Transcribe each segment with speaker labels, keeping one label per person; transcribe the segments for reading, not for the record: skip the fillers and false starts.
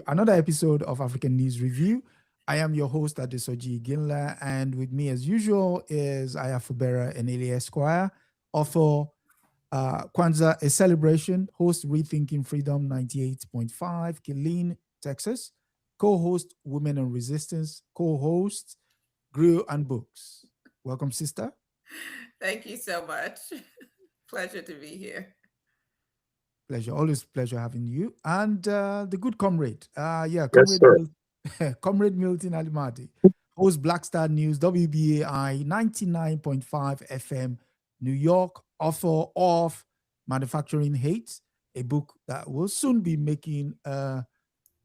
Speaker 1: Another episode of African News Review. I am your host, Adesoji Ginla, and with me, as usual, is Ayafubera Enele Esquire, author Kwanzaa, a celebration, host Rethinking Freedom 98.5, Killeen, Texas, co-host Women and Resistance, co-host Grill and Books. Welcome, sister.
Speaker 2: Thank you so much. Pleasure to be here.
Speaker 1: Pleasure, always pleasure having you. And the good comrade,
Speaker 3: Yes,
Speaker 1: comrade,
Speaker 3: sir.
Speaker 1: Comrade Milton Alimati, host Black Star News, WBAI 99.5 FM, New York, author of Manufacturing Hate, a book that will soon be making a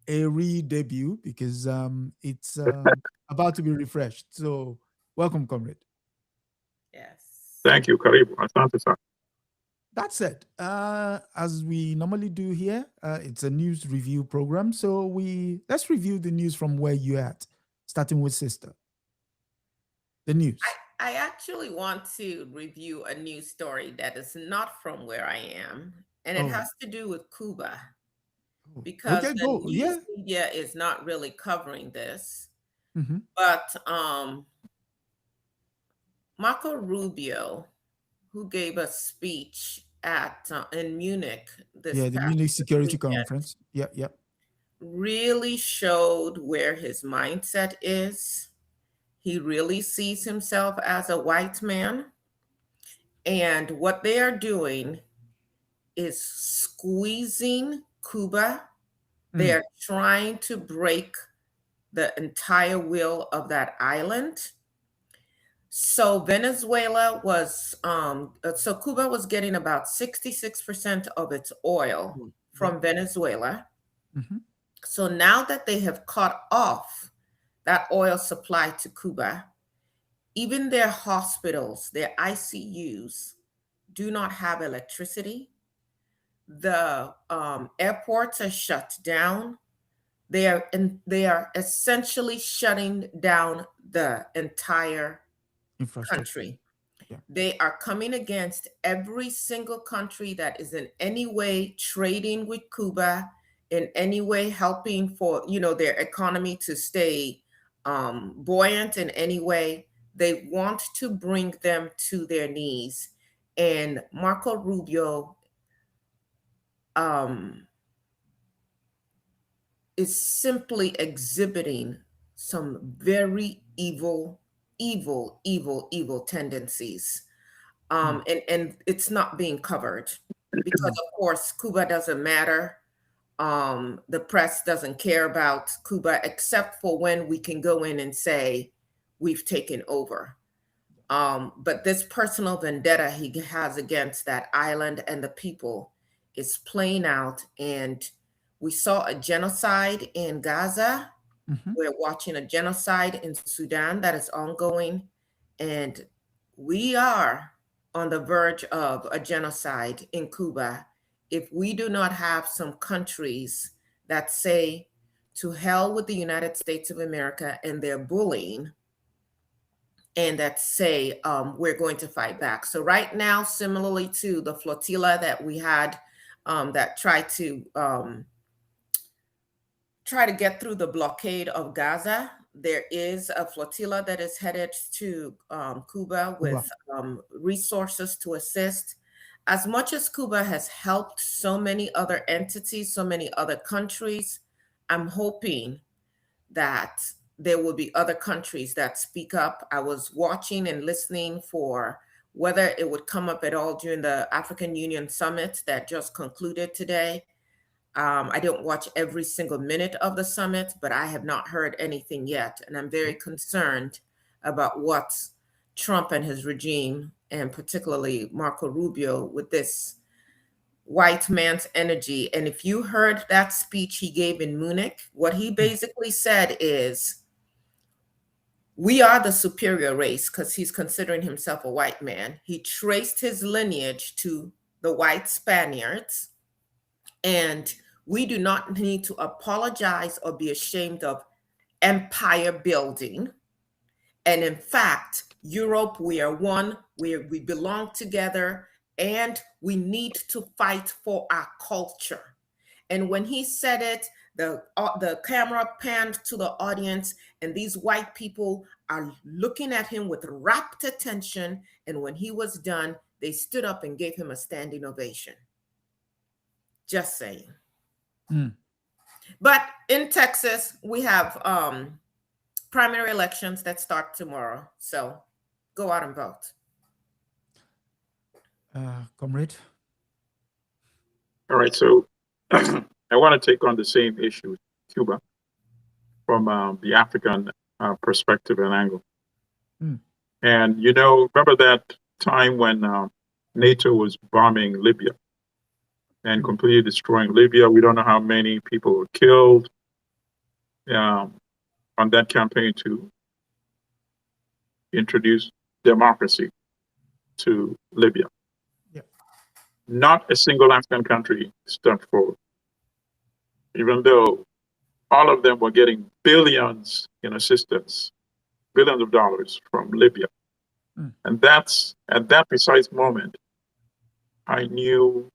Speaker 1: re-debut because it's about to be refreshed. So welcome, comrade.
Speaker 2: Yes.
Speaker 3: Thank you, Karibu. Asante sana.
Speaker 1: That said, as we normally do here, it's a news review program. So let's review the news from where you're at, starting with sister. The news.
Speaker 2: I actually want to review a news story that is not from where I am, and it
Speaker 1: Oh,
Speaker 2: has to do with Cuba because
Speaker 1: okay,
Speaker 2: the
Speaker 1: go.
Speaker 2: news
Speaker 1: Yeah.
Speaker 2: media is not really covering this.
Speaker 1: Mm-hmm.
Speaker 2: But Marco Rubio, who gave a speech at in Munich this
Speaker 1: Yeah, the
Speaker 2: past
Speaker 1: Munich Security
Speaker 2: weekend,
Speaker 1: Conference. Yeah, yeah.
Speaker 2: really showed where his mindset is. He really sees himself as a white man. And what they are doing is squeezing Cuba. They
Speaker 1: Mm.
Speaker 2: are trying to break the entire will of that island. So Cuba was getting about 66% of its oil
Speaker 1: Cool. Yeah.
Speaker 2: from Venezuela.
Speaker 1: Mm-hmm.
Speaker 2: So now that they have cut off that oil supply to Cuba, even their hospitals, their ICUs, do not have electricity. The airports are shut down. They are essentially shutting down the entire
Speaker 1: Infrastructure.
Speaker 2: country.
Speaker 1: Yeah.
Speaker 2: They are coming against every single country that is in any way trading with Cuba, in any way helping for their economy to stay buoyant in any way. They want to bring them to their knees. And Marco Rubio um, is simply exhibiting some very evil tendencies.
Speaker 1: Mm.
Speaker 2: And it's not being covered because,
Speaker 1: Mm.
Speaker 2: of course, Cuba doesn't matter. The press doesn't care about Cuba except for when we can go in and say we've taken over. But this personal vendetta he has against that island and the people is playing out. And we saw a genocide in Gaza.
Speaker 1: Mm-hmm.
Speaker 2: We're watching a genocide in Sudan that is ongoing. And we are on the verge of a genocide in Cuba if we do not have some countries that say, to hell with the United States of America and their bullying, and that say we're going to fight back. So right now, similarly to the flotilla that we had that try to get through the blockade of Gaza, there is a flotilla that is headed to Cuba
Speaker 1: Cuba.
Speaker 2: with resources to assist. As much as Cuba has helped so many other entities, so many other countries, I'm hoping that there will be other countries that speak up. I was watching and listening for whether it would come up at all during the African Union summit that just concluded today. I didn't watch every single minute of the summit, but I have not heard anything yet. And I'm very concerned about what Trump and his regime, and particularly Marco Rubio, with this white man's energy. And if you heard that speech he gave in Munich, what he
Speaker 1: Mm.
Speaker 2: basically said is, we are the superior race, because he's considering himself a white man. He traced his lineage to the white Spaniards. And we do not need to apologize or be ashamed of empire building. And in fact, Europe, we are one, we belong together, and we need to fight for our culture. And when he said it, The camera panned to the audience, and these white people are looking at him with rapt attention. And when he was done, they stood up and gave him a standing ovation. Just saying. But in Texas, we have primary elections that start tomorrow. So go out and vote.
Speaker 1: Comrade?
Speaker 3: All right, so I want to take on the same issue, Cuba, from the African perspective and angle. And, you know, remember that time when NATO was bombing Libya and completely destroying Libya? We don't know how many people were killed on that campaign to introduce democracy to Libya. Not a single African country stepped forward, even though all of them were getting billions in assistance, billions of dollars from Libya. And that's at that precise moment, I knew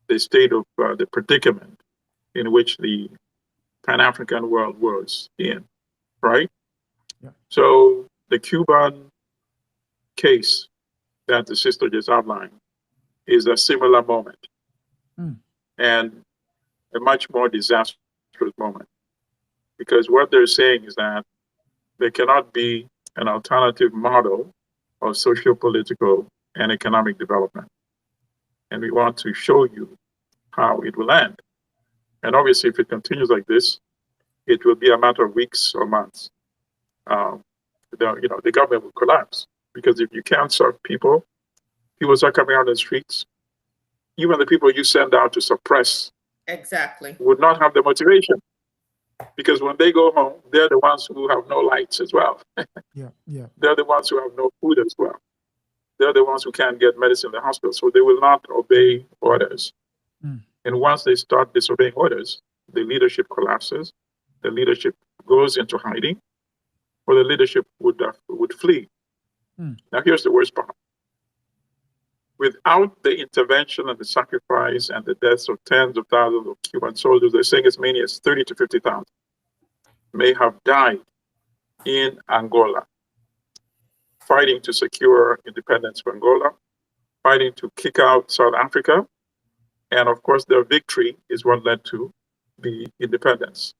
Speaker 3: the state of the predicament in which the Pan-African world was in, right? So the Cuban case that the sister just outlined is a similar moment and a much more disastrous moment, because what they're saying is that there cannot be an alternative model of socio-political and economic development. And we want to show you how it will end. And obviously, if it continues like this, it will be a matter of weeks or months. The government will collapse, because if you can't serve people, people start coming out on the streets. Even the people you send out to suppress would not have the motivation, because when they go home, they're the ones who have no lights as well. They're the ones who have no food as well. They're the ones who can't get medicine in the hospital, so they will not obey orders. And once they start disobeying orders, the leadership collapses, the leadership goes into hiding, or the leadership would flee. Now, here's the worst part. Without the intervention and the sacrifice and the deaths of tens of thousands of Cuban soldiers, they're saying as many as 30 to 50,000 may have died in Angola, fighting to secure independence for Angola, fighting to kick out South Africa. And of course, their victory is what led to the independence,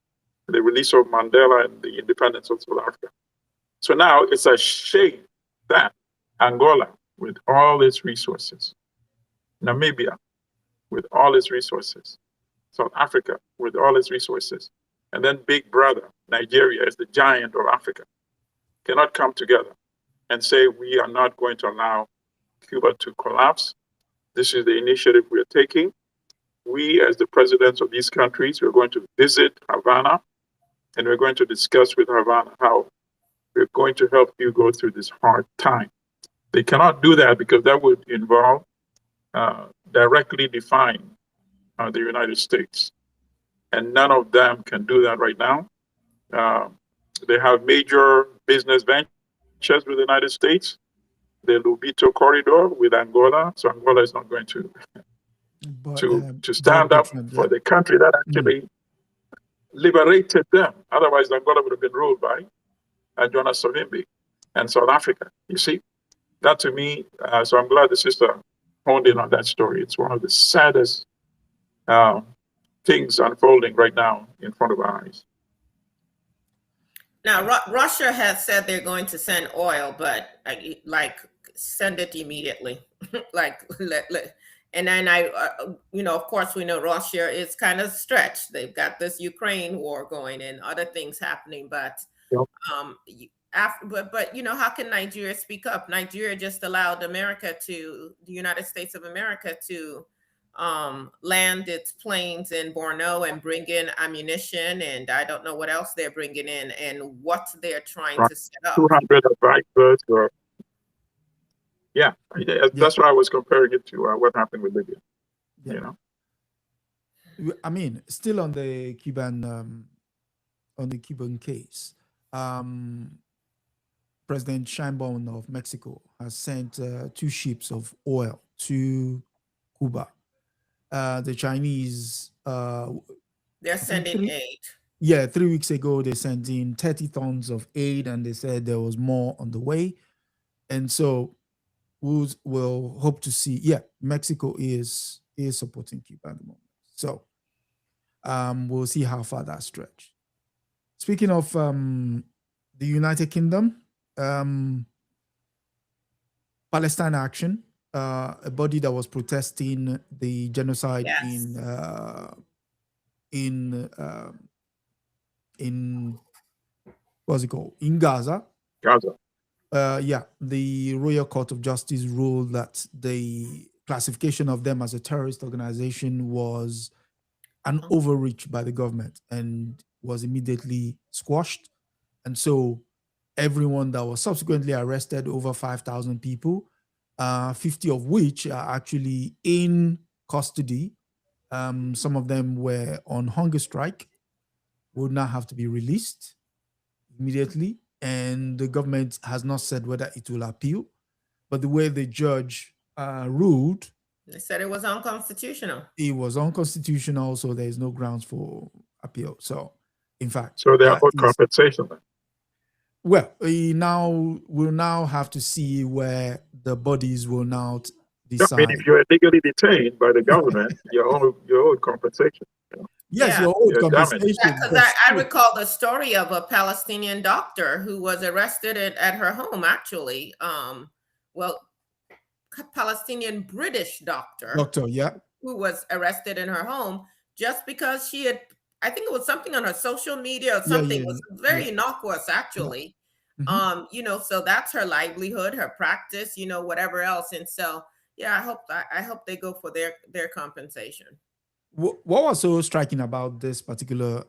Speaker 3: the release of Mandela and the independence of South Africa. So now it's a shame that Angola, with all its resources, Namibia, with all its resources, South Africa, with all its resources, and then Big Brother, Nigeria, is the giant of Africa, cannot come together and say, we are not going to allow Cuba to collapse. This is the initiative we are taking. We, as the presidents of these countries, we're going to visit Havana, and we're going to discuss with Havana how we're going to help you go through this hard time. They cannot do that because that would involve directly defying the United States. And none of them can do that right now. They have major business ventures with the United States, the Lubito corridor with Angola. So Angola is not going to stand up for the country that actually liberated them. Otherwise, Angola would have been ruled by Jonas Savimbi and South Africa. You see, that to me, so I'm glad the sister honed in on that story. It's one of the saddest things unfolding right now in front of our eyes.
Speaker 2: Now, Russia has said they're going to send oil, but send it immediately. And then of course, we know Russia is kind of stretched. They've got this Ukraine war going and other things happening, but how can Nigeria speak up? Nigeria just allowed the United States of America to land its planes in Borno and bring in ammunition, and I don't know what else they're bringing in and what they're trying to set up.
Speaker 3: 200 advisors. That's why I was comparing it to what happened with Libya. You know,
Speaker 1: I mean, still on the Cuban case. President Sheinbaum of Mexico has sent 2 ships of oil to Cuba. The Chinese
Speaker 2: They're sending aid.
Speaker 1: Yeah, 3 weeks ago, they sent in 30 tons of aid, and they said there was more on the way. And so we'll hope to see. Yeah, Mexico is supporting Cuba at the moment. So we'll see how far that stretch. Speaking of the United Kingdom, Palestine Action, a body that was protesting the genocide in what's it called? In Gaza.
Speaker 3: Gaza.
Speaker 1: Yeah, the Royal Court of Justice ruled that the classification of them as a terrorist organization was an overreach by the government and was immediately squashed. And so everyone that was subsequently arrested, over 5,000 people, 50 of which are actually in custody. Some of them were on hunger strike, would now have to be released immediately. And the government has not said whether it will appeal. But the way the judge ruled,
Speaker 2: they said it was unconstitutional.
Speaker 1: It was unconstitutional, so there is no grounds for appeal. So, in fact,
Speaker 3: so there are compensation then.
Speaker 1: Well, we'll now have to see where the bodies will now decide.
Speaker 3: I mean, if you're illegally detained by the government, you're owed compensation.
Speaker 1: Yes, you're owed compensation.
Speaker 2: Because I recall the story of a Palestinian doctor who was arrested at her home, actually. Palestinian British doctor, who was arrested in her home just because she had, I think it was something on her social media or something. It was very innocuous, actually. So that's her livelihood, her practice, whatever else. And so, I hope they go for their compensation.
Speaker 1: What was so striking about this particular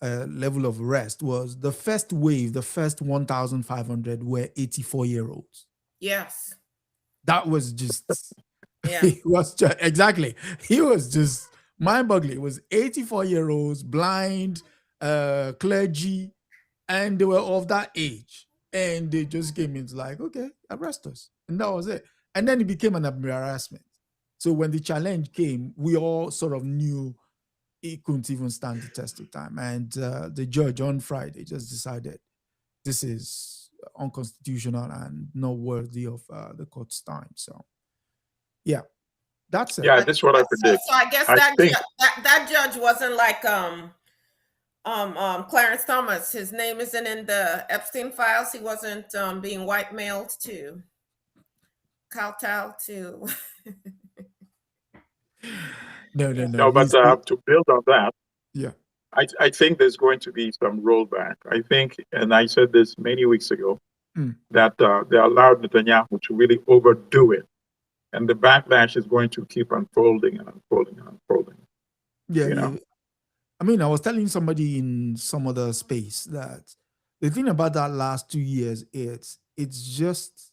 Speaker 1: level of arrest was the first wave, the first 1,500 were 84-year-olds.
Speaker 2: Yes.
Speaker 1: That was just, he was just mind-boggling. It was 84-year-olds, blind, clergy, and they were of that age. And they just came in like, okay, arrest us. And that was it. And then it became an embarrassment. So when the challenge came, we all sort of knew it couldn't even stand the test of time. And the judge on Friday just decided this is unconstitutional and not worthy of the court's time. So, yeah, that's it.
Speaker 3: Yeah, that's what I predict.
Speaker 2: So I guess that judge wasn't like Clarence Thomas. His name isn't in the Epstein files. He wasn't being white-mailed to kowtow to.
Speaker 3: No, but to build on that, I think there's going to be some rollback. I think, and I said this many weeks ago, that they allowed Netanyahu to really overdo it. And the backlash is going to keep unfolding and unfolding and unfolding.
Speaker 1: Yeah. I mean, I was telling somebody in some other space that the thing about that last 2 years is it's just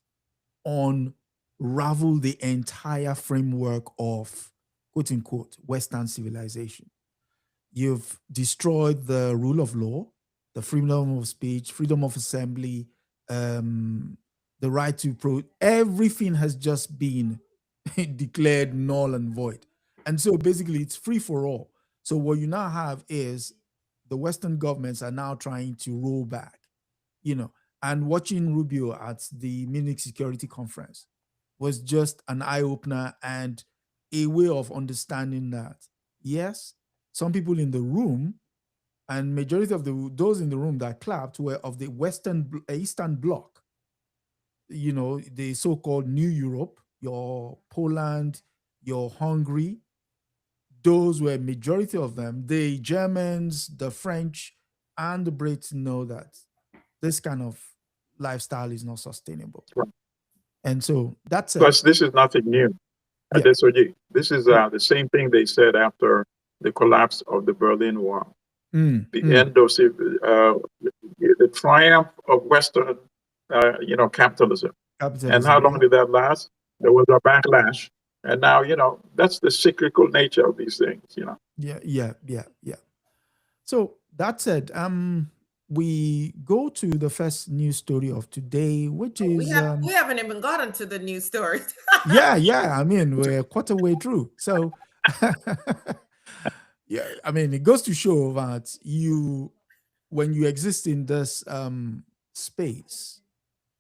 Speaker 1: unraveled the entire framework of quote unquote Western civilization. You've destroyed the rule of law, the freedom of speech, freedom of assembly, the right to everything has just been declared null and void. And so basically it's free for all. So what you now have is the Western governments are now trying to roll back, and watching Rubio at the Munich Security Conference was just an eye-opener and a way of understanding that, yes, some people in the room and majority of those in the room that clapped were of the Eastern Bloc, the so-called New Europe, your Poland, your Hungary. Those were majority of them. The Germans, the French, and the Brits know that this kind of lifestyle is not sustainable.
Speaker 3: Right.
Speaker 1: And so that's it.
Speaker 3: Plus, this is nothing new. This is the same thing they said after the collapse of the Berlin Wall. The end of the triumph of Western, capitalism. And how long did that last? There was a backlash. And now, that's the cyclical nature of these things,
Speaker 1: Yeah. So that said, we go to the first news story of today, which is...
Speaker 2: we haven't even gotten to the news stories.
Speaker 1: Yeah. I mean, we're quite a way through. So Yeah, I mean, it goes to show that when you exist in this space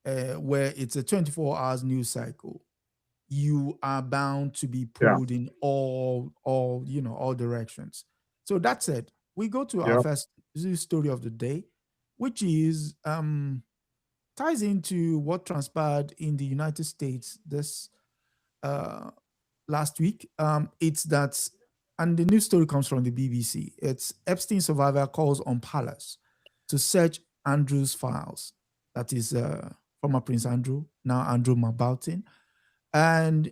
Speaker 1: where it's a 24 hours news cycle, you are bound to be
Speaker 3: Yeah.
Speaker 1: pulled in all directions. So that said, we go to our
Speaker 3: Yeah.
Speaker 1: first news story of the day, which is ties into what transpired in the United States this uh, last week. It's that, and the news story comes from the BBC. It's Epstein survivor calls on palace to search Andrew's files. That is former Prince Andrew, now Andrew Maboutin. And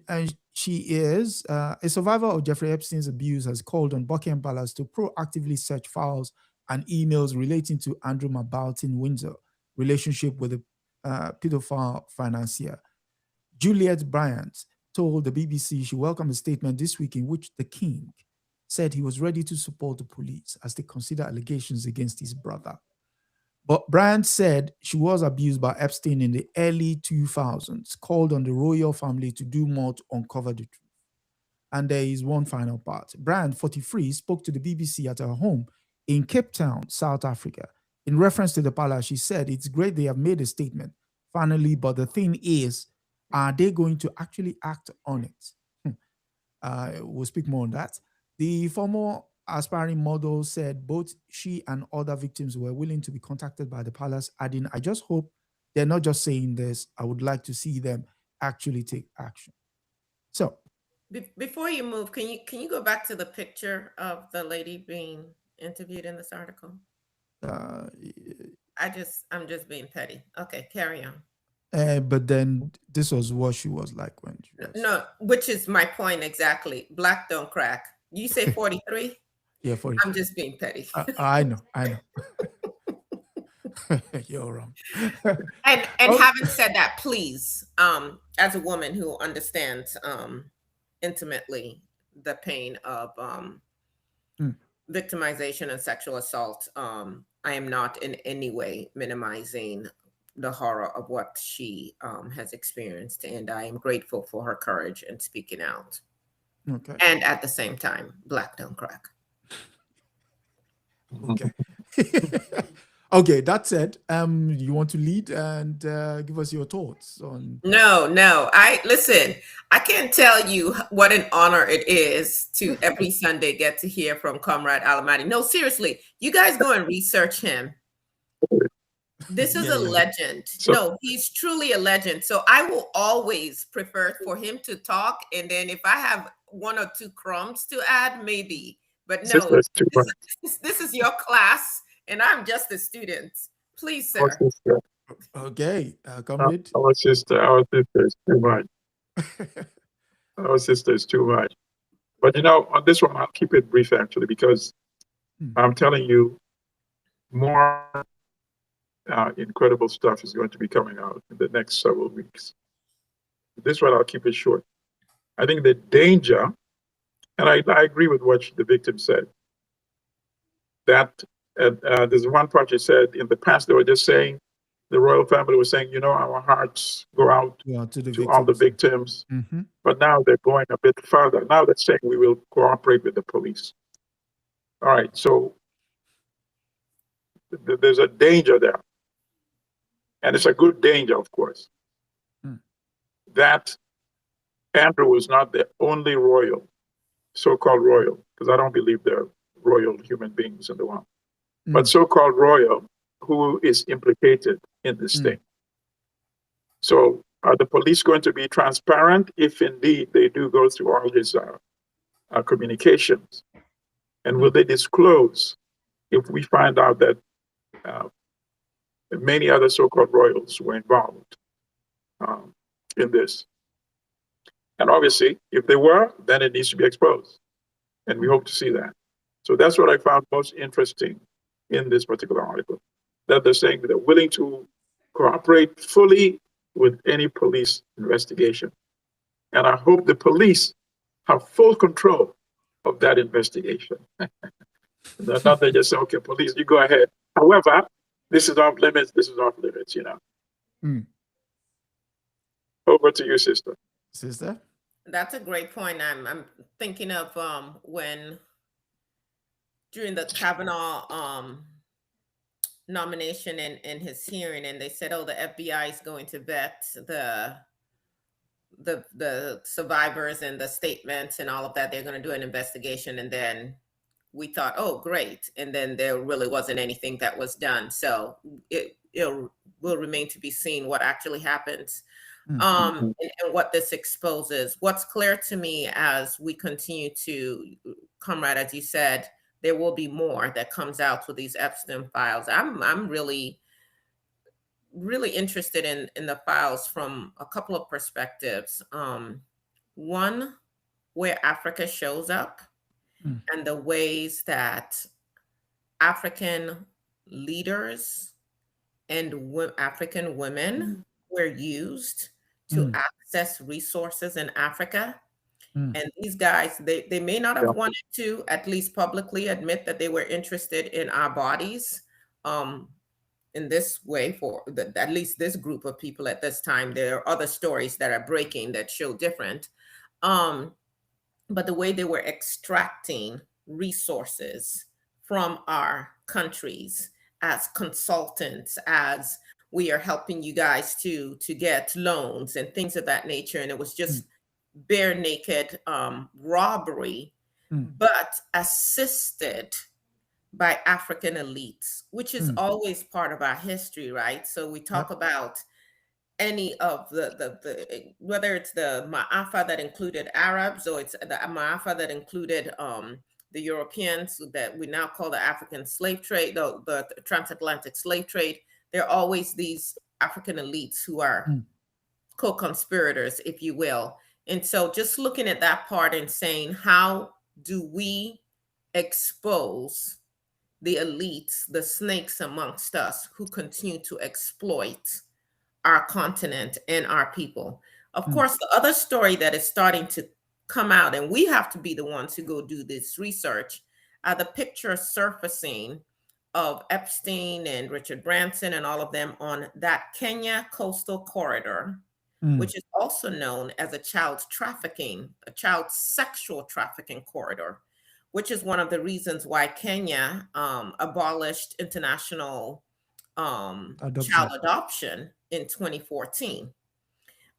Speaker 1: she is a survivor of Jeffrey Epstein's abuse, has called on Buckingham Palace to proactively search files and emails relating to Andrew Maboutin Windsor relationship with the pedophile financier. Juliet Bryant told the BBC she welcomed a statement this week in which the king said he was ready to support the police as they consider allegations against his brother. But Bryant said she was abused by Epstein in the early 2000s, called on the royal family to do more to uncover the truth. And there is one final part. Bryant, 43, spoke to the BBC at her home in Cape Town, South Africa. In reference to the palace, she said, "It's great they have made a statement, finally, but the thing is, are they going to actually act on it?" We'll speak more on that. The former aspiring model said both she and other victims were willing to be contacted by the palace, adding, "I just hope they're not just saying this. I would like to see them actually take action." So,
Speaker 2: Before you move, can you go back to the picture of the lady being interviewed in this article?
Speaker 1: uh,
Speaker 2: I'm just being petty. Okay, carry on.
Speaker 1: but then this was what she was like when she was.
Speaker 2: No, which is my point exactly. Black don't crack. You say 43?
Speaker 1: Yeah, 43.
Speaker 2: I'm just being petty.
Speaker 1: I know. You're wrong.
Speaker 2: And
Speaker 1: Oh,
Speaker 2: having said that, please, as a woman who understands intimately the pain of victimization and sexual assault, I am not in any way minimizing the horror of what she has experienced, and I am grateful for her courage in speaking out.
Speaker 1: okay.
Speaker 2: And at the same time, Black don't crack.
Speaker 1: Okay. Okay, that said, you want to lead and give us your thoughts on.
Speaker 2: No. I can't tell you what an honor it is to every Sunday get to hear from Comrade Alamati. No, seriously, you guys go and research him. This is
Speaker 1: Yeah,
Speaker 2: a
Speaker 1: yeah.
Speaker 2: legend.
Speaker 3: So-
Speaker 2: No, he's truly a legend. So I will always prefer for him to talk. And then if I have one or two crumbs to add, maybe. But no,
Speaker 3: Sister, it's too much.
Speaker 2: this is your class, and I'm just a student. Please,
Speaker 3: Our
Speaker 2: sir.
Speaker 3: sister,
Speaker 1: Okay, comrade.
Speaker 3: our sister is too much. Our sister is too much. But on this one, I'll keep it brief actually, because I'm telling you, more incredible stuff is going to be coming out in the next several weeks. This one, I'll keep it short. I think the danger, and I agree with what the victim said, that there's one part she said in the past, they were just saying, the royal family was saying, our hearts go out to all the victims.
Speaker 1: Mm-hmm.
Speaker 3: But now they're going a bit further. Now they're saying we will cooperate with the police. All right, so there's a danger there. And it's a good danger, of course, that Andrew was not the only royal, so-called royal, because I don't believe they're royal human beings in the world, but so-called royal who is implicated in this thing. So are the police going to be transparent if indeed they do go through all his communications? And will they disclose if we find out that many other so-called royals were involved in this? And obviously, if they were, then it needs to be exposed. And we hope to see that. So that's what I found most interesting in this particular article, that they're saying that they're willing to cooperate fully with any police investigation. And I hope the police have full control of that investigation. They're not they just say, okay, police, you go ahead. However, this is off limits, Over to you, sister.
Speaker 1: Sister?
Speaker 2: That's a great point. I'm thinking of when during the Kavanaugh nomination in his hearing, and they said, "Oh, the FBI is going to vet the survivors and the statements and all of that. They're going to do an investigation." And then we thought, "Oh, great!" And then there really wasn't anything that was done. So it will remain to be seen what actually happens. And what this exposes. What's clear to me as we continue to, Comrade, as you said, there will be more that comes out with these Epstein files. I'm really interested in the files from a couple of perspectives. One, where Africa shows up and the ways that African leaders and African women were used to access resources in Africa. And these guys, they may not have wanted to, at least publicly, admit that they were interested in our bodies in this way for at least this group of people at this time. There are other stories that are breaking that show different. But the way they were extracting resources from our countries as consultants, as we are helping you guys to get loans and things of that nature. And it was just bare naked robbery, but assisted by African elites, which is always part of our history, right? So we talk about any of the whether it's the Ma'afa that included Arabs, or it's the Ma'afa that included the Europeans that we now call the African slave trade, the transatlantic slave trade. There are always these African elites who are co-conspirators, if you will. And so just looking at that part and saying, how do we expose the elites, the snakes amongst us who continue to exploit our continent and our people? Of course, the other story that is starting to come out, and we have to be the ones who go do this research, are the pictures surfacing of Epstein and Richard Branson and all of them on that Kenya coastal corridor, which is also known as a child sexual trafficking corridor, which is one of the reasons why Kenya abolished international child adoption in 2014.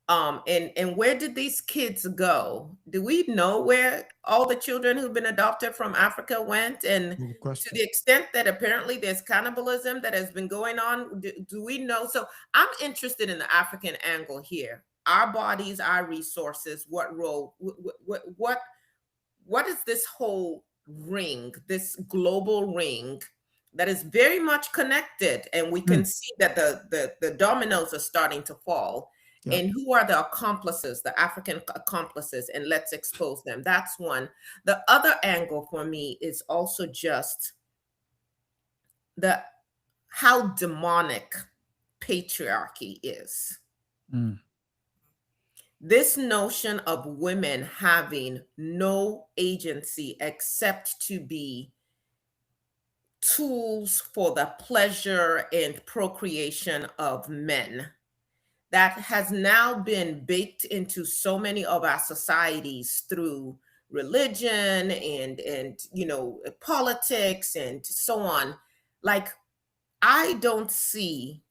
Speaker 2: And where did these kids go? Do we know where all the children who've been adopted from Africa went? And to the extent that apparently there's cannibalism that has been going on, do we know? So I'm interested in the African angle here. Our bodies, our resources, what role, what is this whole ring, this global ring that is very much connected? And we can see that the dominoes are starting to fall. And who are the accomplices, the African accomplices, and let's expose them. That's one. The other angle for me is also just how demonic patriarchy is. This notion of women having no agency except to be tools for the pleasure and procreation of men, that has now been baked into so many of our societies through religion and politics and so on. Like, I don't see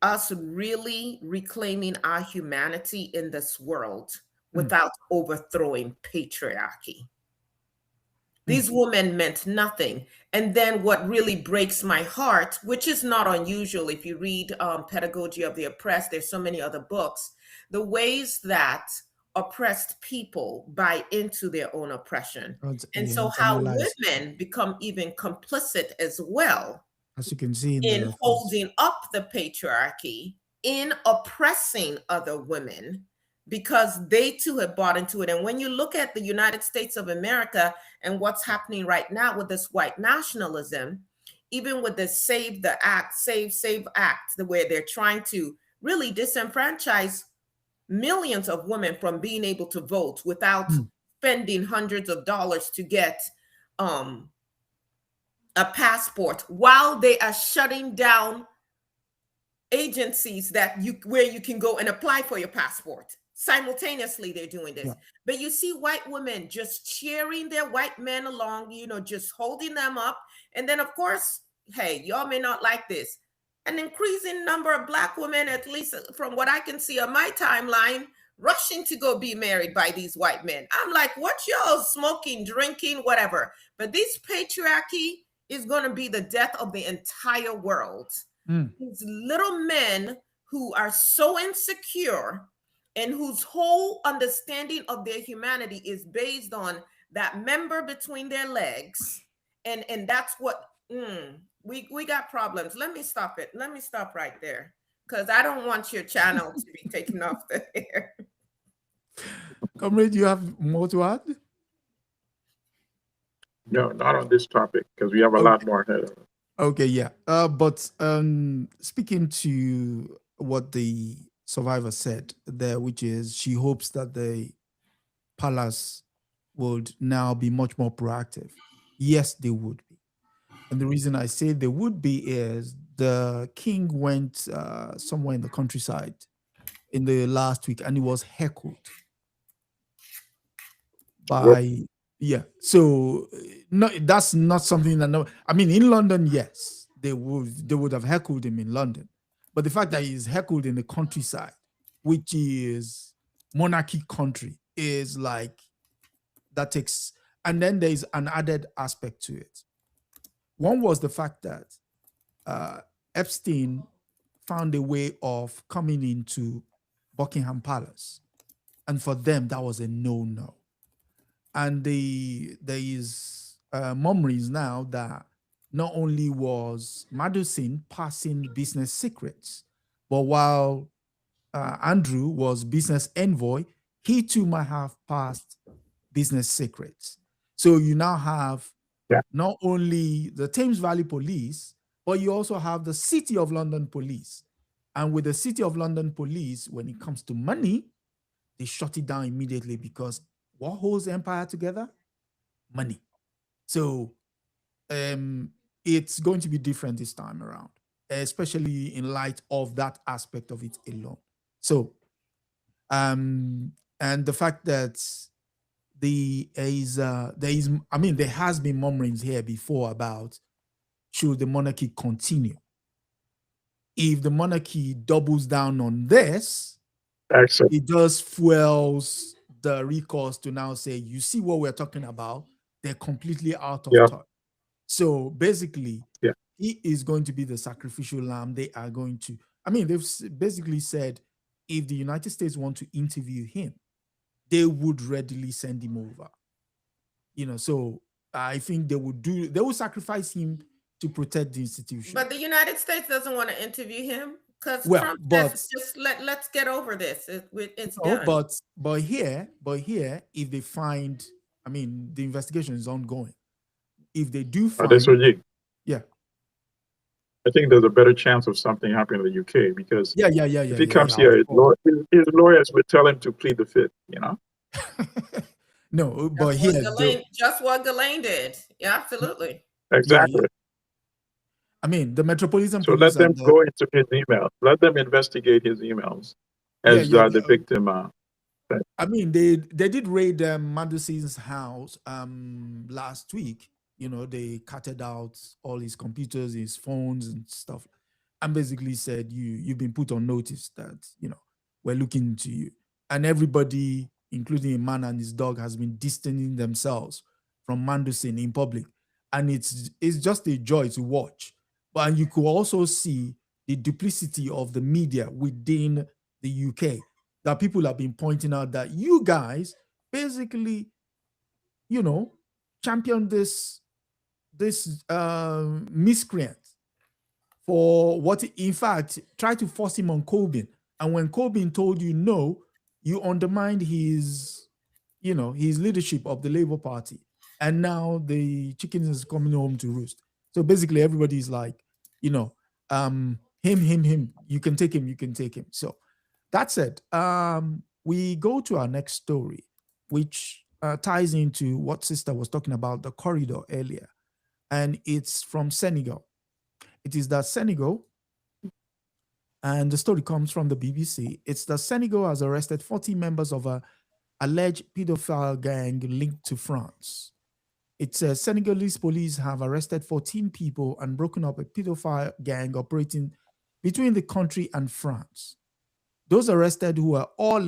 Speaker 2: us really reclaiming our humanity in this world without overthrowing patriarchy. These women meant nothing. And then what really breaks my heart, which is not unusual if you read Pedagogy of the Oppressed, there's so many other books, the ways that oppressed people buy into their own oppression. And so how women become even complicit as well,
Speaker 1: as you can see
Speaker 2: in holding up the patriarchy, in oppressing other women, because they too have bought into it. And when you look at the United States of America and what's happening right now with this white nationalism, even with the Save Act, the way they're trying to really disenfranchise millions of women from being able to vote without spending hundreds of dollars to get a passport, while they are shutting down agencies where you can go and apply for your passport. simultaneously they're doing this.
Speaker 1: Yeah.
Speaker 2: But you see white women just cheering their white men along, just holding them up. And then, of course, hey, y'all may not like this. An increasing number of Black women, at least from what I can see on my timeline, rushing to go be married by these white men. I'm like, what y'all smoking, drinking, whatever. But this patriarchy is going to be the death of the entire world. These little men who are so insecure and whose whole understanding of their humanity is based on that member between their legs. And that's what we got problems. Let me stop it. Let me stop right there, because I don't want your channel to be taken off the air.
Speaker 1: Comrade, you have more to add?
Speaker 3: No, not on this topic, because we have a lot more ahead of us.
Speaker 1: Okay, yeah. But speaking to what the survivor said there, which is she hopes that the palace would now be much more proactive. Yes, they would be. And the reason I say they would be is the king went somewhere in the countryside in the last week and he was heckled by, yeah. So no, that's not something that, no, I mean, in London, yes, they would have heckled him in London. But the fact that he's heckled in the countryside, which is monarchy country, is like, that takes, and then there's an added aspect to it. One was the fact that Epstein found a way of coming into Buckingham Palace. And for them, that was a no-no. And there is murmurings now that not only was Madison passing business secrets, but while Andrew was business envoy, he too might have passed business secrets. So you now have not only the Thames Valley Police, but you also have the City of London Police. And with the City of London Police, when it comes to money, they shut it down immediately, because what holds the empire together? Money. So it's going to be different this time around, especially in light of that aspect of it alone. So, and the fact that there has been murmurings here before about, should the monarchy continue? If the monarchy doubles down on this,
Speaker 3: Excellent.
Speaker 1: it just fuels the recourse to now say, you see what we're talking about? They're completely out of touch. So basically, he is going to be the sacrificial lamb. They are going to, they've basically said, if the United States want to interview him, they would readily send him over. So I think they will sacrifice him to protect the institution.
Speaker 2: But the United States doesn't want to interview him, because Trump says, just let's get over this. It's done.
Speaker 1: But here, if they find, the investigation is ongoing. If they do find,
Speaker 3: I think there's a better chance of something happening in the UK, because if he comes here, his lawyers would tell him to plead the fifth,
Speaker 1: No, but here,
Speaker 2: just what Ghislaine did. Yeah, absolutely.
Speaker 3: Exactly.
Speaker 1: The Metropolitan
Speaker 3: Police. So let them go into his emails. Let them investigate his emails as the victim.
Speaker 1: They did raid Madison's house last week. They carted out all his computers, his phones and stuff, and basically said, you've been put on notice that, we're looking into you. And everybody, including a man and his dog, has been distancing themselves from Madison in public. And it's just a joy to watch. But you could also see the duplicity of the media within the UK, that people have been pointing out that you guys basically, champion this miscreant for what, in fact, tried to force him on Corbyn. And when Corbyn told you no, you undermined his leadership of the Labour Party. And now the chickens is coming home to roost. So basically everybody's like, him, you can take him. So that said, we go to our next story, which ties into what Sister was talking about, the corridor earlier. And it's from Senegal. It is that Senegal And the story comes from the BBC. It's that Senegal has arrested 40 members of a alleged pedophile gang linked to France. It says Senegalese police have arrested 14 people and broken up a pedophile gang operating between the country and France. Those arrested, who were all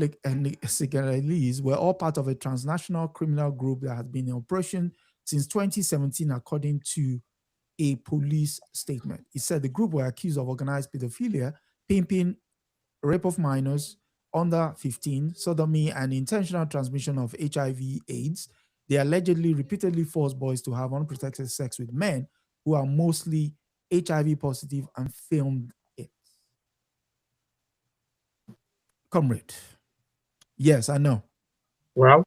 Speaker 1: Senegalese, were all part of a transnational criminal group that has been in operation since 2017, according to a police statement. It said the group were accused of organized pedophilia, pimping, rape of minors under 15, sodomy, and intentional transmission of HIV/AIDS. They allegedly repeatedly forced boys to have unprotected sex with men who are mostly HIV positive and filmed it. Comrade. Yes, I know.
Speaker 3: Well,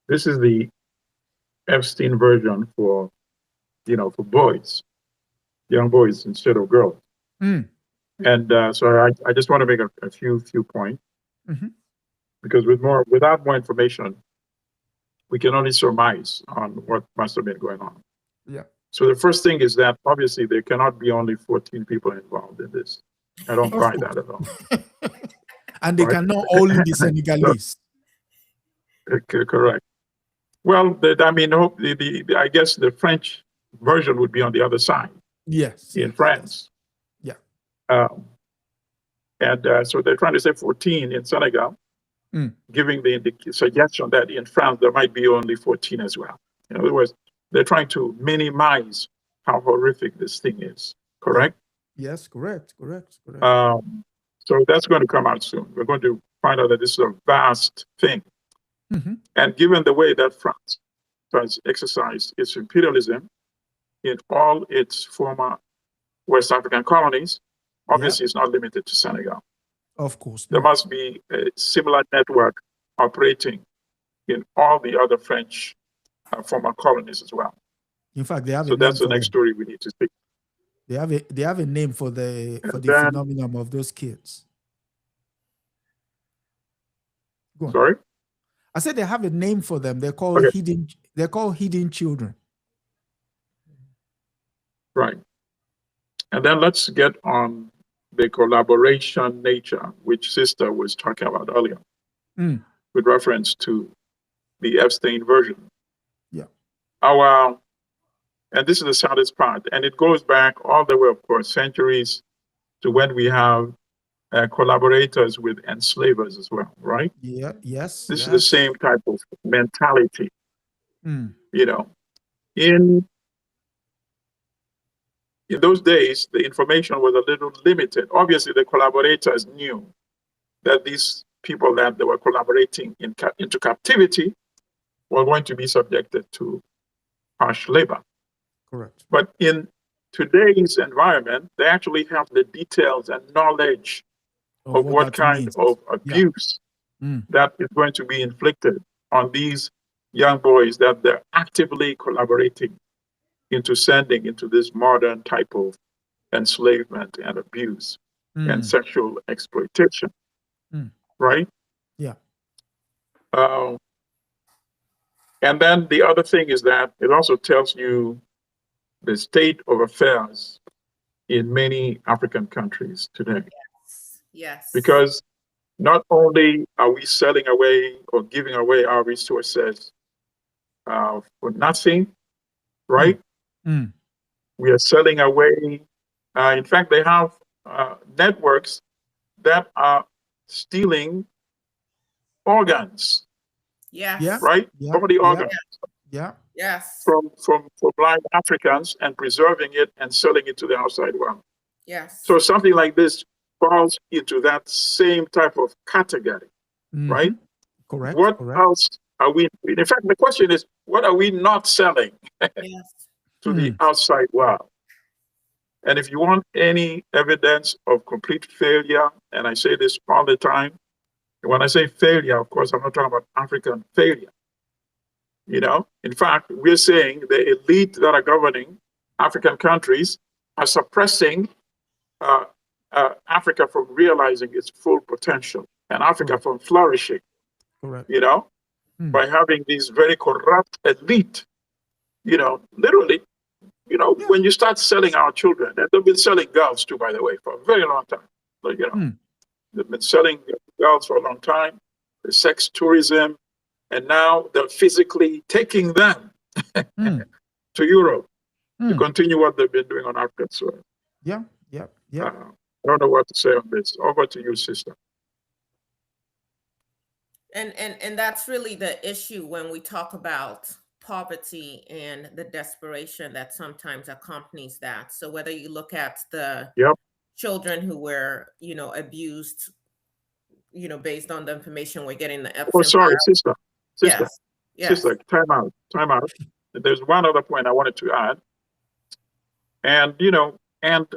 Speaker 3: this is the Epstein version for, for boys, young boys instead of girls.
Speaker 1: Mm.
Speaker 3: And so I just want to make a few points, because without more information, we can only surmise on what must have been going on.
Speaker 1: Yeah.
Speaker 3: So the first thing is that obviously there cannot be only 14 people involved in this. I don't buy that at all.
Speaker 1: And they cannot only be Senegalese.
Speaker 3: Correct. Well, I guess the French version would be on the other side.
Speaker 1: Yes.
Speaker 3: In France.
Speaker 1: Yes.
Speaker 3: Yeah. So they're trying to say 14 in Senegal, giving the suggestion that in France there might be only 14 as well. In other words, they're trying to minimize how horrific this thing is. Correct?
Speaker 1: Yes, correct.
Speaker 3: So that's going to come out soon. We're going to find out that this is a vast thing. And given the way that France has exercised its imperialism in all its former West African colonies, obviously it's not limited to Senegal.
Speaker 1: Of course.
Speaker 3: There must be a similar network operating in all the other French former colonies as well.
Speaker 1: In fact, they have.
Speaker 3: So that's the next story we need to speak.
Speaker 1: They have a name for the phenomenon of those kids. Go on.
Speaker 3: Sorry?
Speaker 1: I said they have a name for them. They're called hidden. They're called hidden children.
Speaker 3: Right. And then let's get on the collaboration nature, which Sister was talking about earlier, with reference to the Epstein version.
Speaker 1: Yeah.
Speaker 3: And this is the saddest part, and it goes back all the way, of course, centuries to when we have collaborators with enslavers as well, right?
Speaker 1: Yeah. Yes.
Speaker 3: This is the same type of mentality. In those days, the information was a little limited. Obviously, the collaborators knew that these people that they were collaborating into captivity were going to be subjected to harsh labor.
Speaker 1: Correct.
Speaker 3: But in today's environment, they actually have the details and knowledge of what kind of abuse that is going to be inflicted on these young boys that they're actively collaborating into sending into this modern type of enslavement and abuse and sexual exploitation. Right?
Speaker 1: Yeah.
Speaker 3: And then the other thing is that it also tells you the state of affairs in many African countries today.
Speaker 2: Yes.
Speaker 3: Because not only are we selling away or giving away our resources for nothing, right? We are selling away. In fact, they have networks that are stealing organs.
Speaker 2: Yes.
Speaker 1: Yeah.
Speaker 3: Right? Some of the organs.
Speaker 1: Yeah.
Speaker 2: Yes.
Speaker 3: From blind Africans and preserving it and selling it to the outside world.
Speaker 2: Yes.
Speaker 3: So something like this falls into that same type of category, right?
Speaker 1: Correct.
Speaker 3: What else are we? In fact, the question is, what are we not selling to the outside world? And if you want any evidence of complete failure, and I say this all the time, when I say failure, of course, I'm not talking about African failure. In fact, we're saying the elite that are governing African countries are suppressing Africa from realizing its full potential and Africa from flourishing.
Speaker 1: Correct.
Speaker 3: By having these very corrupt elite, literally, when you start selling our children, and they've been selling girls too, by the way, for a very long time. Like, they've been selling girls for a long time, the sex tourism, and now they're physically taking them to Europe to continue what they've been doing on African soil.
Speaker 1: Yeah.
Speaker 3: I don't know what to say on this. Over to you, sister.
Speaker 2: And that's really the issue when we talk about poverty and the desperation that sometimes accompanies that. So whether you look at the children who were, abused, based on the information we're getting, the Epstein.
Speaker 3: Oh, sorry, sister.
Speaker 2: Yes.
Speaker 3: Sister, time out. There's one other point I wanted to add. And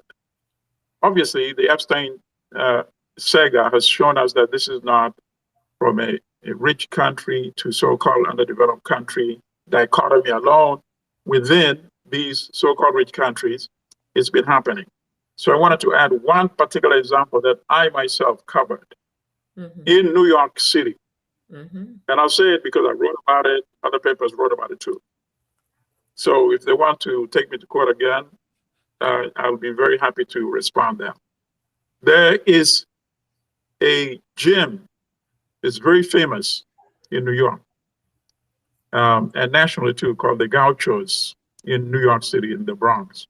Speaker 3: obviously the Epstein saga has shown us that this is not from a rich country to so-called underdeveloped country dichotomy alone. Within these so-called rich countries, it's been happening. So I wanted to add one particular example that I myself covered in New York City. And I'll say it because I wrote about it, other papers wrote about it too. So if they want to take me to court again, I'll be very happy to respond there. There is a gym, it's very famous in New York, and nationally too, called the Gauchos in New York City in the Bronx,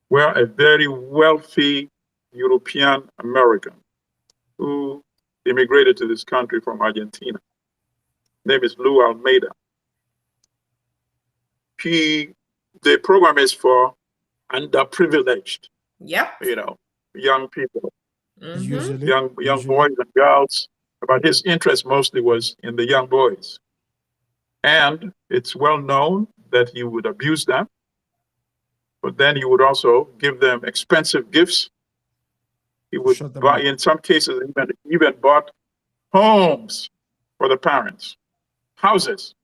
Speaker 3: where a very wealthy European American who immigrated to this country from Argentina, name is Lou Almeida. The program is for underprivileged, young people,
Speaker 1: Usually.
Speaker 3: young boys and girls. But his interest mostly was in the young boys. And it's well known that he would abuse them, but then he would also give them expensive gifts. He would buy, in some cases, even bought homes for the parents, houses.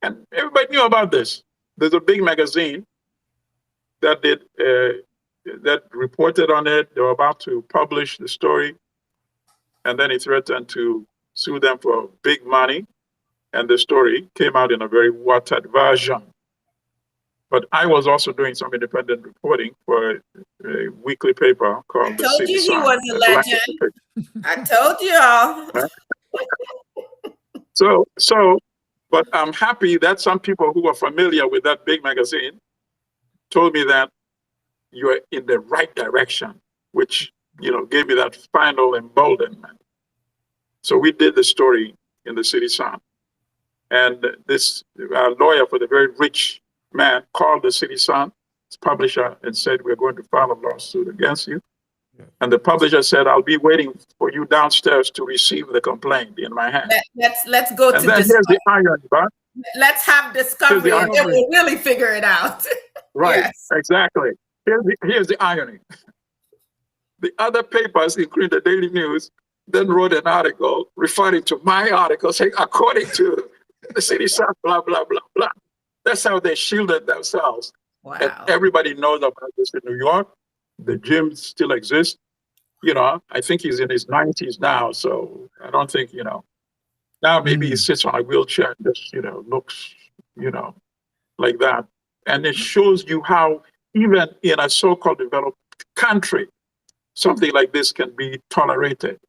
Speaker 3: And everybody knew about this. There's a big magazine that that reported on it. They were about to publish the story. And then he threatened to sue them for big money. And the story came out in a very watered version. But I was also doing some independent reporting for a weekly paper called The City Sun.
Speaker 2: I told you he was a legend. I told you all. But
Speaker 3: I'm happy that some people who are familiar with that big magazine told me that you're in the right direction, which, gave me that final emboldenment. So we did the story in the City Sun. And this lawyer for the very rich man called the City Sun, his publisher, and said, we're going to file a lawsuit against you. Yeah. And the publisher said, I'll be waiting for you downstairs to receive the complaint in my hand.
Speaker 2: Let's go to
Speaker 3: Discovery. Here's the irony, but
Speaker 2: let's have Discovery and then we'll really figure it out.
Speaker 3: Right, yes. Exactly. Here's the irony. The other papers, including the Daily News, then wrote an article referring to my article saying, according to the City Sun, blah, blah, blah, blah. That's how they shielded themselves.
Speaker 2: Wow.
Speaker 3: And everybody knows about this in New York. The gym still exists. I think he's in his 90s now, so I don't think, now maybe he sits on a wheelchair and just, looks, like that. And it shows you how even in a so-called developed country, something like this can be tolerated.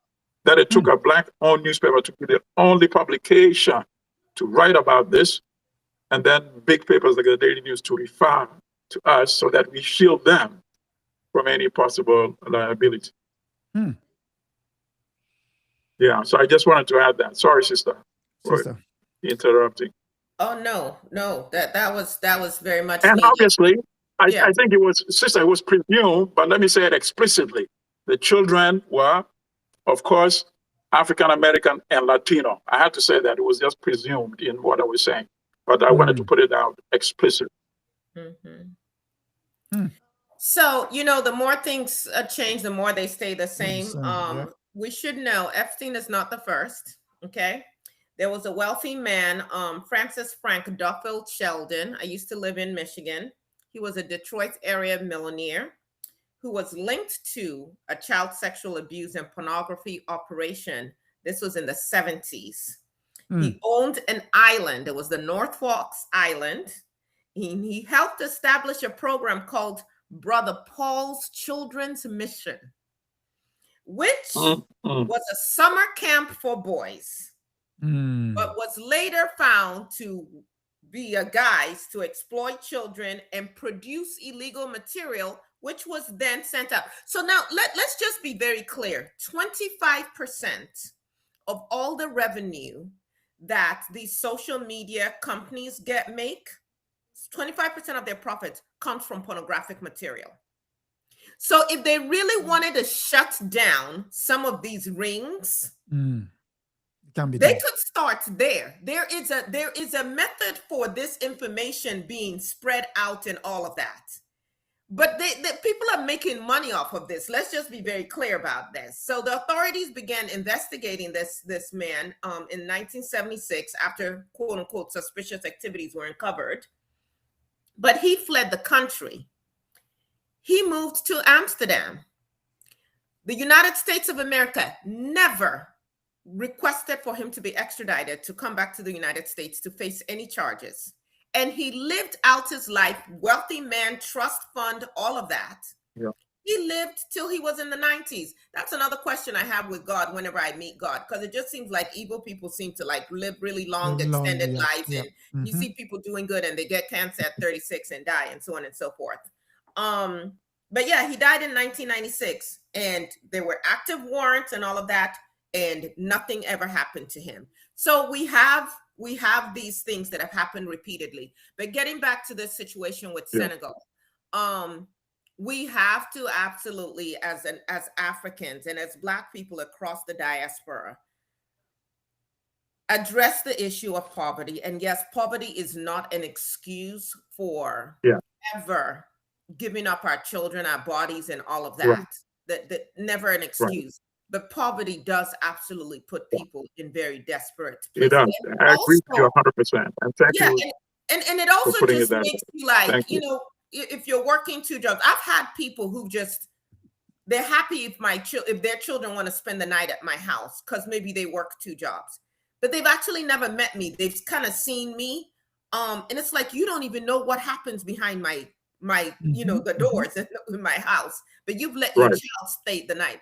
Speaker 3: That it took a Black-owned newspaper to be the only publication to write about this, and then big papers like the Daily News to refer to us so that we shield them from any possible liability. Yeah, so I just wanted to add that. Sorry, sister. For interrupting.
Speaker 2: Oh no, that was very much.
Speaker 3: And needed. Obviously, I think it was presumed, but let me say it explicitly. The children were, of course, African American and Latino. I had to say that. It was just presumed in what I was saying, but I wanted to put it out explicitly.
Speaker 2: So, the more things change, the more they stay the same. We should know Epstein is not the first, okay? There was a wealthy man, Francis Frank Duffield Sheldon. I used to live in Michigan. He was a Detroit area millionaire who was linked to a child sexual abuse and pornography operation. This was in the 70s. He owned an island. It was the North Forks Island. He helped establish a program called Brother Paul's Children's Mission. which was a summer camp for boys, but was later found to be a guise to exploit children and produce illegal material, which was then sent out. So now let's just be very clear. 25% of all the revenue that these social media companies make, 25% of their profits comes from pornographic material. So if they really wanted to shut down some of these rings, they could start there. There is a method for this information being spread out and all of that. But the people are making money off of this. Let's just be very clear about this. So the authorities began investigating this man in 1976 after quote unquote suspicious activities were uncovered. But he fled the country. He moved to Amsterdam. The United States of America never requested for him to be extradited to come back to the United States to face any charges. And he lived out his life, wealthy man, trust fund, all of that.
Speaker 3: Yeah.
Speaker 2: He lived till he was in the 90s. That's another question I have with God whenever I meet God, because it just seems like evil people seem to like live really long, extended lives.
Speaker 1: Yeah.
Speaker 2: And you see people doing good and they get cancer at 36 and die and so on and so forth. But yeah, he died in 1996 and there were active warrants and all of that, and nothing ever happened to him. So we have these things that have happened repeatedly. But getting back to this situation with Senegal, we have to absolutely, as Africans and as Black people across the diaspora, address the issue of poverty. And yes, poverty is not an excuse for ever giving up our children, our bodies, and all of that. That never an excuse. But poverty does absolutely put people in very desperate places.
Speaker 3: It does. I agree with you 100%. And thank you.
Speaker 2: And it also just makes you like, you know, if you're working two jobs. I've had people who just, they're happy if their children want to spend the night at my house because maybe they work two jobs. But they've actually never met me. They've kind of seen me. And it's like, you don't even know what happens behind my you know, the doors in my house. But you've let your child stay the night.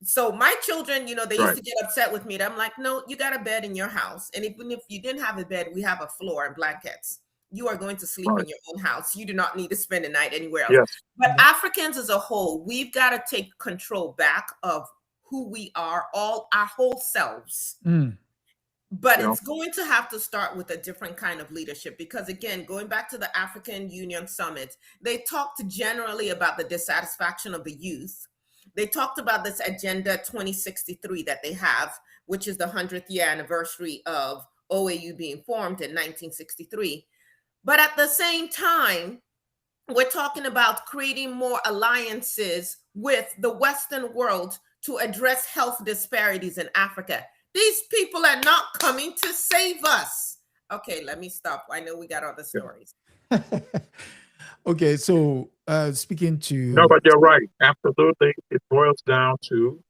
Speaker 2: So my children, you know, they used to get upset with me. And I'm like, no, you got a bed in your house. And even if you didn't have a bed, we have a floor and blankets. You are going to sleep in your own house. You do not need to spend the night anywhere else.
Speaker 3: Yes.
Speaker 2: But Africans as a whole, we've got to take control back of who we are, our whole selves. But it's going to have to start with a different kind of leadership, because again, going back to the African Union Summit, they talked generally about the dissatisfaction of the youth. They talked about this Agenda 2063 that they have, which is the 100th year anniversary of OAU being formed in 1963. But at the same time, we're talking about creating more alliances with the Western world to address health disparities in Africa. These people are not coming to save us. Okay, let me stop. I know we got other stories.
Speaker 1: Okay, so speaking to...
Speaker 3: No, but you're right. Absolutely. It boils down to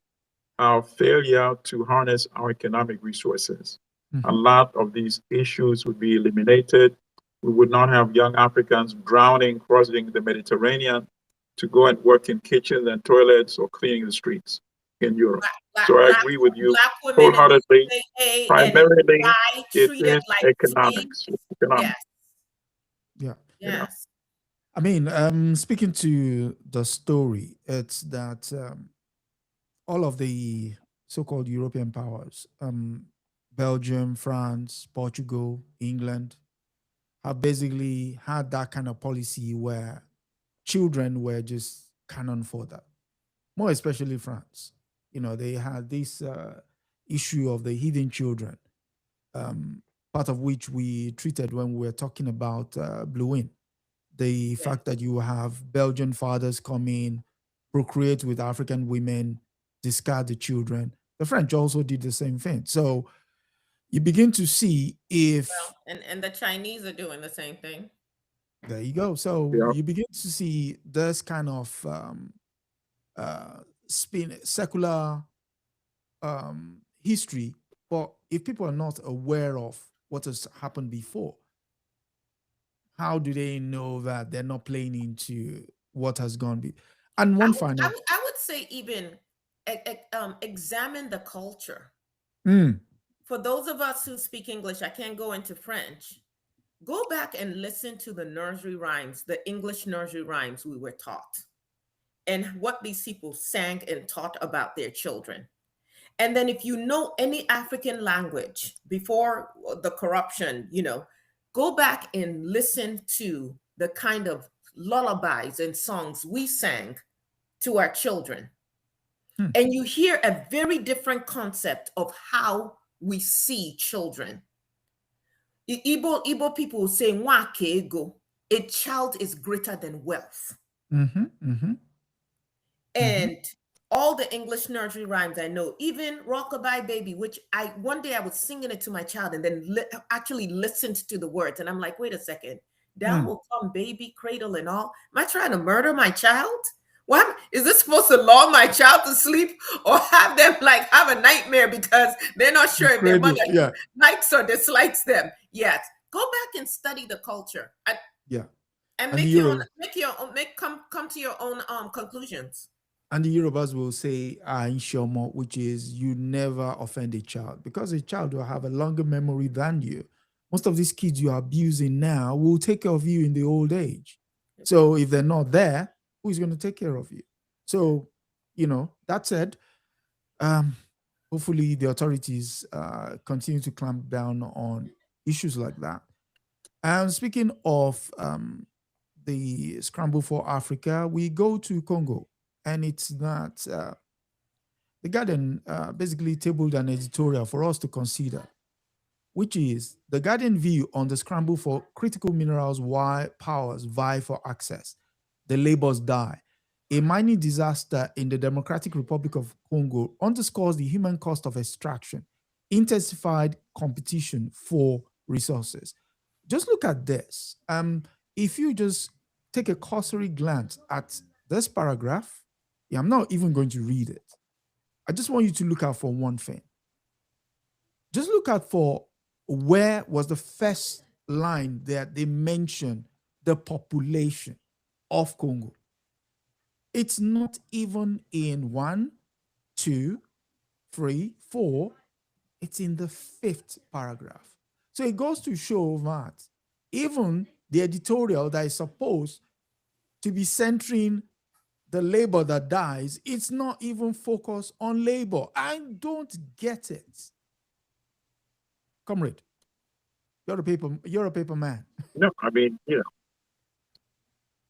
Speaker 3: our failure to harness our economic resources. A lot of these issues would be eliminated. We would not have young Africans drowning, crossing the Mediterranean to go and work in kitchens and toilets or cleaning the streets in Europe. So I agree with you wholeheartedly. Primarily, it is economics.
Speaker 2: Yes.
Speaker 1: I mean, speaking to the story, it's that all of the so-called European powers, Belgium, France, Portugal, England, have basically had that kind of policy where children were just cannon fodder, more especially France. You know, they had this issue of the hidden children, part of which we treated when we were talking about Blue Win. The fact that you have Belgian fathers come in, procreate with African women, discard the children. The French also did the same thing. So you begin to see if...
Speaker 2: and the Chinese are doing the same thing.
Speaker 1: There you go. So you begin to see this kind of secular history. But if people are not aware of what has happened before, how do they know that they're not playing into what has gone? And one final...
Speaker 2: I would say even examine the culture.
Speaker 1: Mm.
Speaker 2: For those of us who speak English, I can't go into French. Go back and listen to the nursery rhymes, the English nursery rhymes we were taught, and what these people sang and taught about their children. And then if you know any African language before the corruption, go back and listen to the kind of lullabies and songs we sang to our children. And you hear a very different concept of how we see children. Igbo people say, "Nwake ego," a child is greater than wealth.
Speaker 1: Mm-hmm, mm-hmm.
Speaker 2: And all the English nursery rhymes I know, even Rockabye Baby, which one day I was singing it to my child and then actually listened to the words. And I'm like, wait a second, down will come baby, cradle and all. Am I trying to murder my child? What is this supposed to lull my child to sleep or have them have a nightmare because they're not sure if their mother likes or dislikes them? Yes. Go back and study the culture. And come to your own conclusions.
Speaker 1: And the Yorubas will say "Inshomo," which is you never offend a child, because a child will have a longer memory than you. Most of these kids you are abusing now will take care of you in the old age. So if they're not there, who's going to take care of you? So, that said, hopefully the authorities continue to clamp down on issues like that. And speaking of the Scramble for Africa, we go to Congo. And it's that the Guardian basically tabled an editorial for us to consider, which is the Guardian view on the scramble for critical minerals while powers vie for access. The labors die. A mining disaster in the Democratic Republic of Congo underscores the human cost of extraction, intensified competition for resources. Just look at this. If you just take a cursory glance at this paragraph, I'm not even going to read it. I just want you to look out for one thing. Just look out for where was the first line that they mentioned the population of Congo. It's not even in 1, 2, 3, 4. It's in the 5th paragraph. So it goes to show that even the editorial that is supposed to be centering the labor that dies, it's not even focused on labor. I don't get it. Comrade, you're a paper man.
Speaker 3: No, I mean,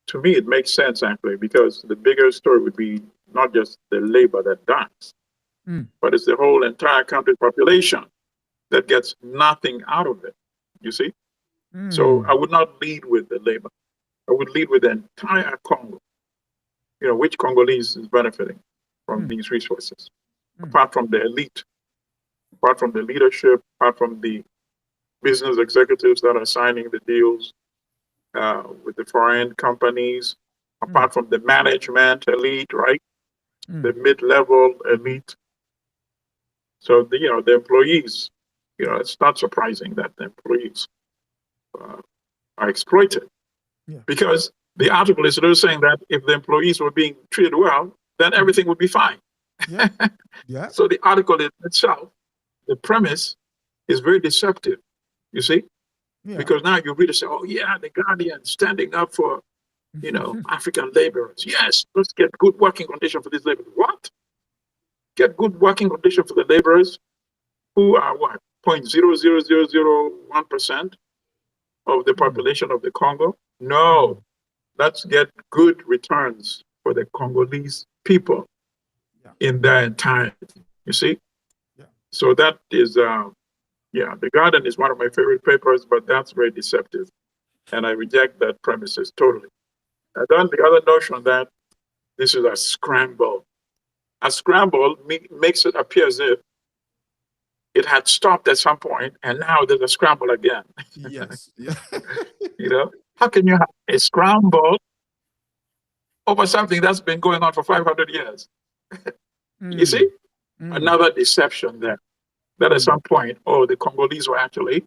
Speaker 3: to me, it makes sense actually, because the bigger story would be not just the labor that dies, but it's the whole entire country population that gets nothing out of it. You see? So I would not lead with the labor. I would lead with the entire Congo. Which Congolese is benefiting from these resources, apart from the elite, apart from the leadership, apart from the business executives that are signing the deals with the foreign companies, apart from the management elite, right? The mid-level elite. So the employees, it's not surprising that the employees are exploited, because the article is saying that if the employees were being treated well, then everything would be fine. So the article itself, the premise is very deceptive, you see? Because now you read it, say, oh yeah, the Guardian standing up for, African laborers. Yes, let's get good working conditions for these laborers. What? Get good working conditions for the laborers who are what? 0.00001% of the population of the Congo? No. Let's get good returns for the Congolese people in their entirety. You see? So that is, The Guardian is one of my favorite papers, but that's very deceptive. And I reject that premises totally. And then the other notion that this is a scramble. A scramble makes it appear as if it had stopped at some point and now there's a scramble again.
Speaker 1: Yes.
Speaker 3: How can you have a scramble over something that's been going on for 500 years? You see? Another deception there. That at some point, the Congolese were actually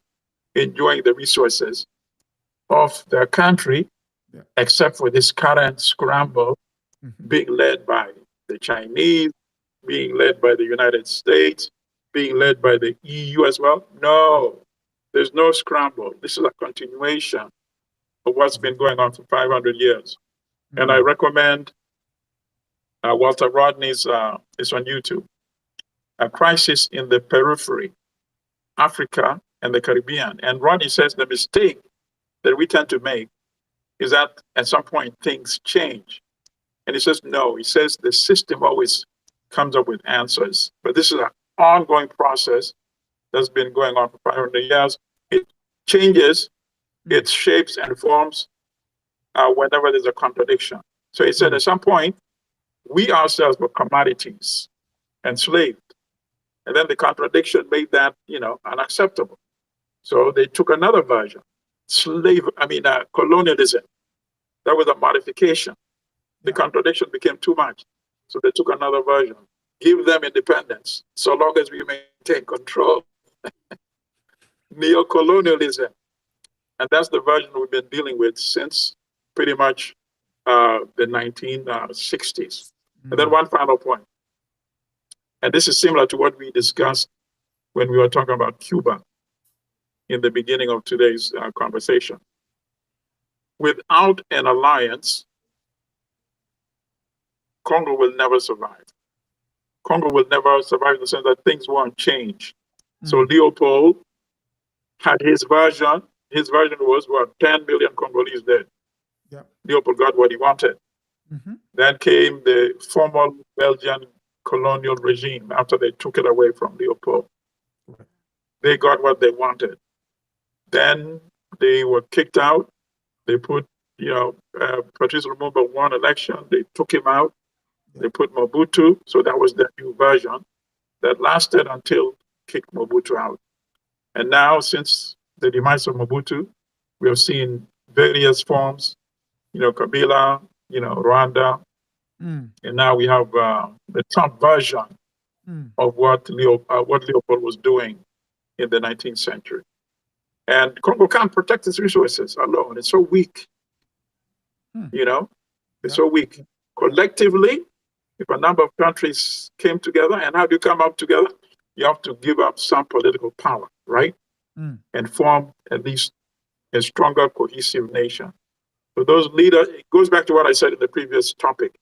Speaker 3: enjoying the resources of their country, except for this current scramble being led by the Chinese, being led by the United States, being led by the EU as well. No, there's no scramble. This is a continuation of what's been going on for 500 years. And I recommend Walter Rodney's, it's on YouTube, A Crisis in the Periphery, Africa and the Caribbean. And Rodney says the mistake that we tend to make is that at some point things change. And he says, no, he says the system always comes up with answers. But this is an ongoing process that's been going on for 500 years. It changes, it shapes and forms whenever there's a contradiction. So he said at some point, we ourselves were commodities, enslaved. And then the contradiction made that, unacceptable. So they took another version, colonialism. That was a modification. The contradiction became too much. So they took another version. Give them independence, so long as we maintain control. Neocolonialism. And that's the version we've been dealing with since pretty much the 1960s. And then one final point. And this is similar to what we discussed when we were talking about Cuba in the beginning of today's conversation. Without an alliance, Congo will never survive. Congo will never survive in the sense that things won't change. So Leopold had his version. His version was, 10 million Congolese dead.
Speaker 1: Yep.
Speaker 3: Leopold got what he wanted. Then came the formal Belgian colonial regime after they took it away from Leopold.
Speaker 1: Right.
Speaker 3: They got what they wanted. Then they were kicked out. They put, Patrice Lumumba won election. They took him out. They put Mobutu. So that was the new version that lasted until kicked Mobutu out. And now, since the demise of Mobutu, we have seen various forms, Kabila, Rwanda, and now we have the Trump version of what Leopold was doing in the 19th century. And Congo can't protect its resources alone. It's so weak. It's so weak. Collectively, if a number of countries came together, and how do you come up together? You have to give up some political power, right? And form at least a stronger, cohesive nation. So those leaders, it goes back to what I said in the previous topic.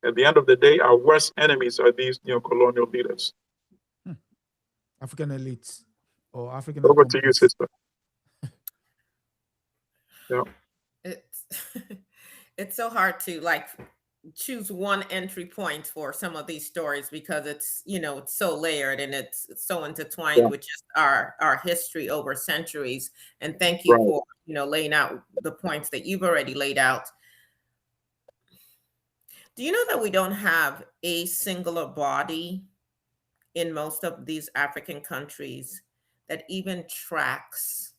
Speaker 3: At the end of the day, our worst enemies are these colonial leaders.
Speaker 1: African elites or African.
Speaker 3: Over to you, sister. Yeah.
Speaker 2: It's so hard to choose one entry point for some of these stories because it's it's so layered and it's so intertwined with just our history over centuries. And thank you for laying out the points that you've already laid out. Do you know that we don't have a singular body in most of these African countries that even tracks?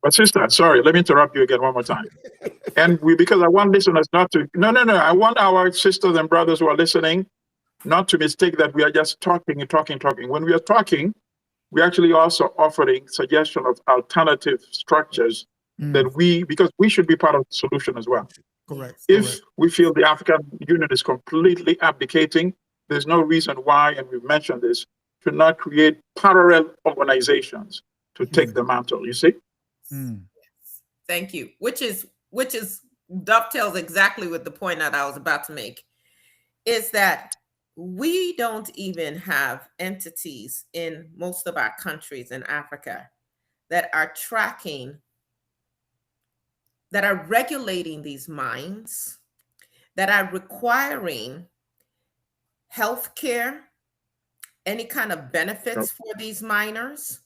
Speaker 3: But sister, sorry, let me interrupt you again one more time. And because I want listeners not to, no, I want our sisters and brothers who are listening not to mistake that we are just talking. When we are talking, we're actually also offering suggestion of alternative structures that because we should be part of the solution as well.
Speaker 1: Correct.
Speaker 3: If we feel the African Union is completely abdicating, there's no reason why, and we've mentioned this, to not create parallel organizations to take the mantle, you see?
Speaker 2: Thank you. Which is dovetails exactly with the point that I was about to make, is that we don't even have entities in most of our countries in Africa that are tracking, that are regulating these mines, that are requiring healthcare, any kind of benefits for these miners,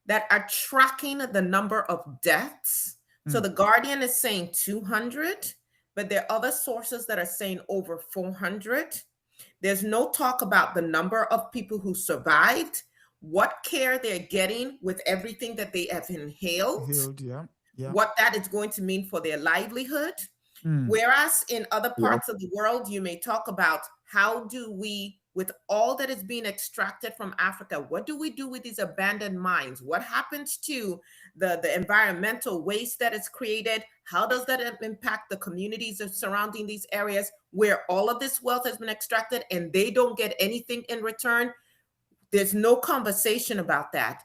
Speaker 2: that are tracking the number of deaths. So the Guardian is saying 200, but there are other sources that are saying over 400. There's no talk about the number of people who survived, what care they're getting with everything that they have inhaled,
Speaker 1: yeah.
Speaker 2: what that is going to mean for their livelihood. Whereas in other parts of the world, you may talk about how do we, with all that is being extracted from Africa, what do we do with these abandoned mines? What happens to the environmental waste that is created? How does that impact the communities surrounding these areas where all of this wealth has been extracted and they don't get anything in return? There's no conversation about that.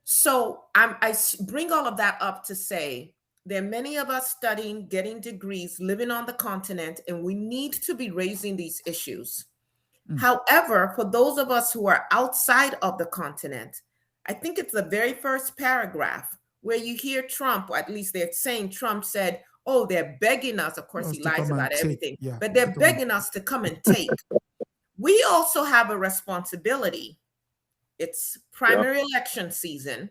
Speaker 2: So I bring all of that up to say, there are many of us studying, getting degrees, living on the continent, and we need to be raising these issues. However, for those of us who are outside of the continent, I think it's the very first paragraph where you hear Trump, or at least they're saying Trump said, oh, they're begging us. Of course, he lies about everything, but they're begging us to come and take. We also have a responsibility. It's primary election season,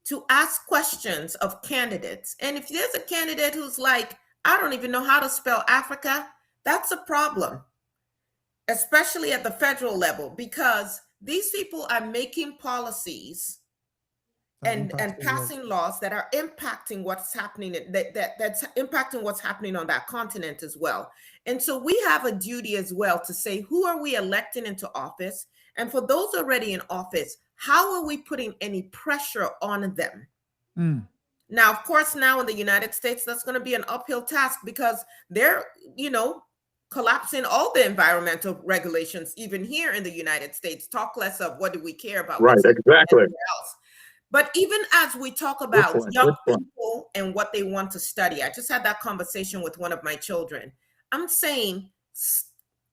Speaker 2: to ask questions of candidates. And if there's a candidate who's like, I don't even know how to spell Africa, that's a problem, especially at the federal level, because these people are making policies and passing laws that are impacting what's happening, that's impacting what's happening on that continent as well. And so we have a duty as well to say, who are we electing into office? And for those already in office, how are we putting any pressure on them? Now, of course, now in the United States, that's going to be an uphill task because they're, collapsing all the environmental regulations, even here in the United States. Talk less of what do we care about?
Speaker 3: Right, exactly.
Speaker 2: Else. But even as we talk about young people and what they want to study, I just had that conversation with one of my children. I'm saying,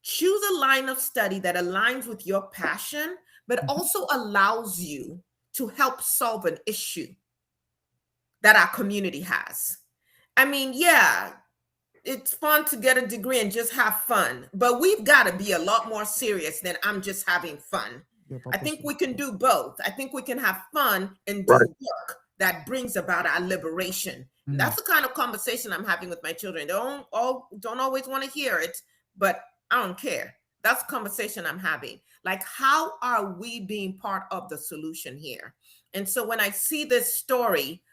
Speaker 2: choose a line of study that aligns with your passion, but also allows you to help solve an issue that our community has. I mean, yeah, it's fun to get a degree and just have fun, but we've got to be a lot more serious than I'm just having fun. I think we can do both. I think we can have fun and do work that brings about our liberation. That's the kind of conversation I'm having with my children. They don't always want to hear it, but I don't care. That's the conversation I'm having. Like, how are we being part of the solution here? And so when I see this story,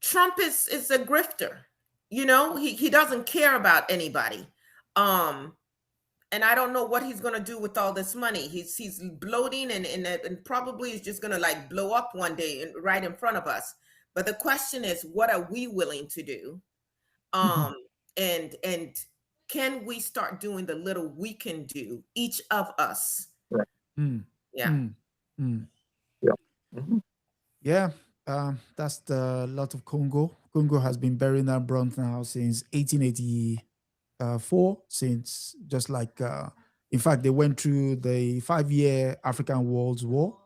Speaker 2: Trump is a grifter. He doesn't care about anybody. And I don't know what he's going to do with all this money. He's bloating and probably is just going to like blow up one day right in front of us. But the question is, what are we willing to do? And can we start doing the little we can do, each of us?
Speaker 1: That's the lot of Congo. Congo has been burying that bronze now since 1884, since just like, in fact, they went through the 5-year African World War,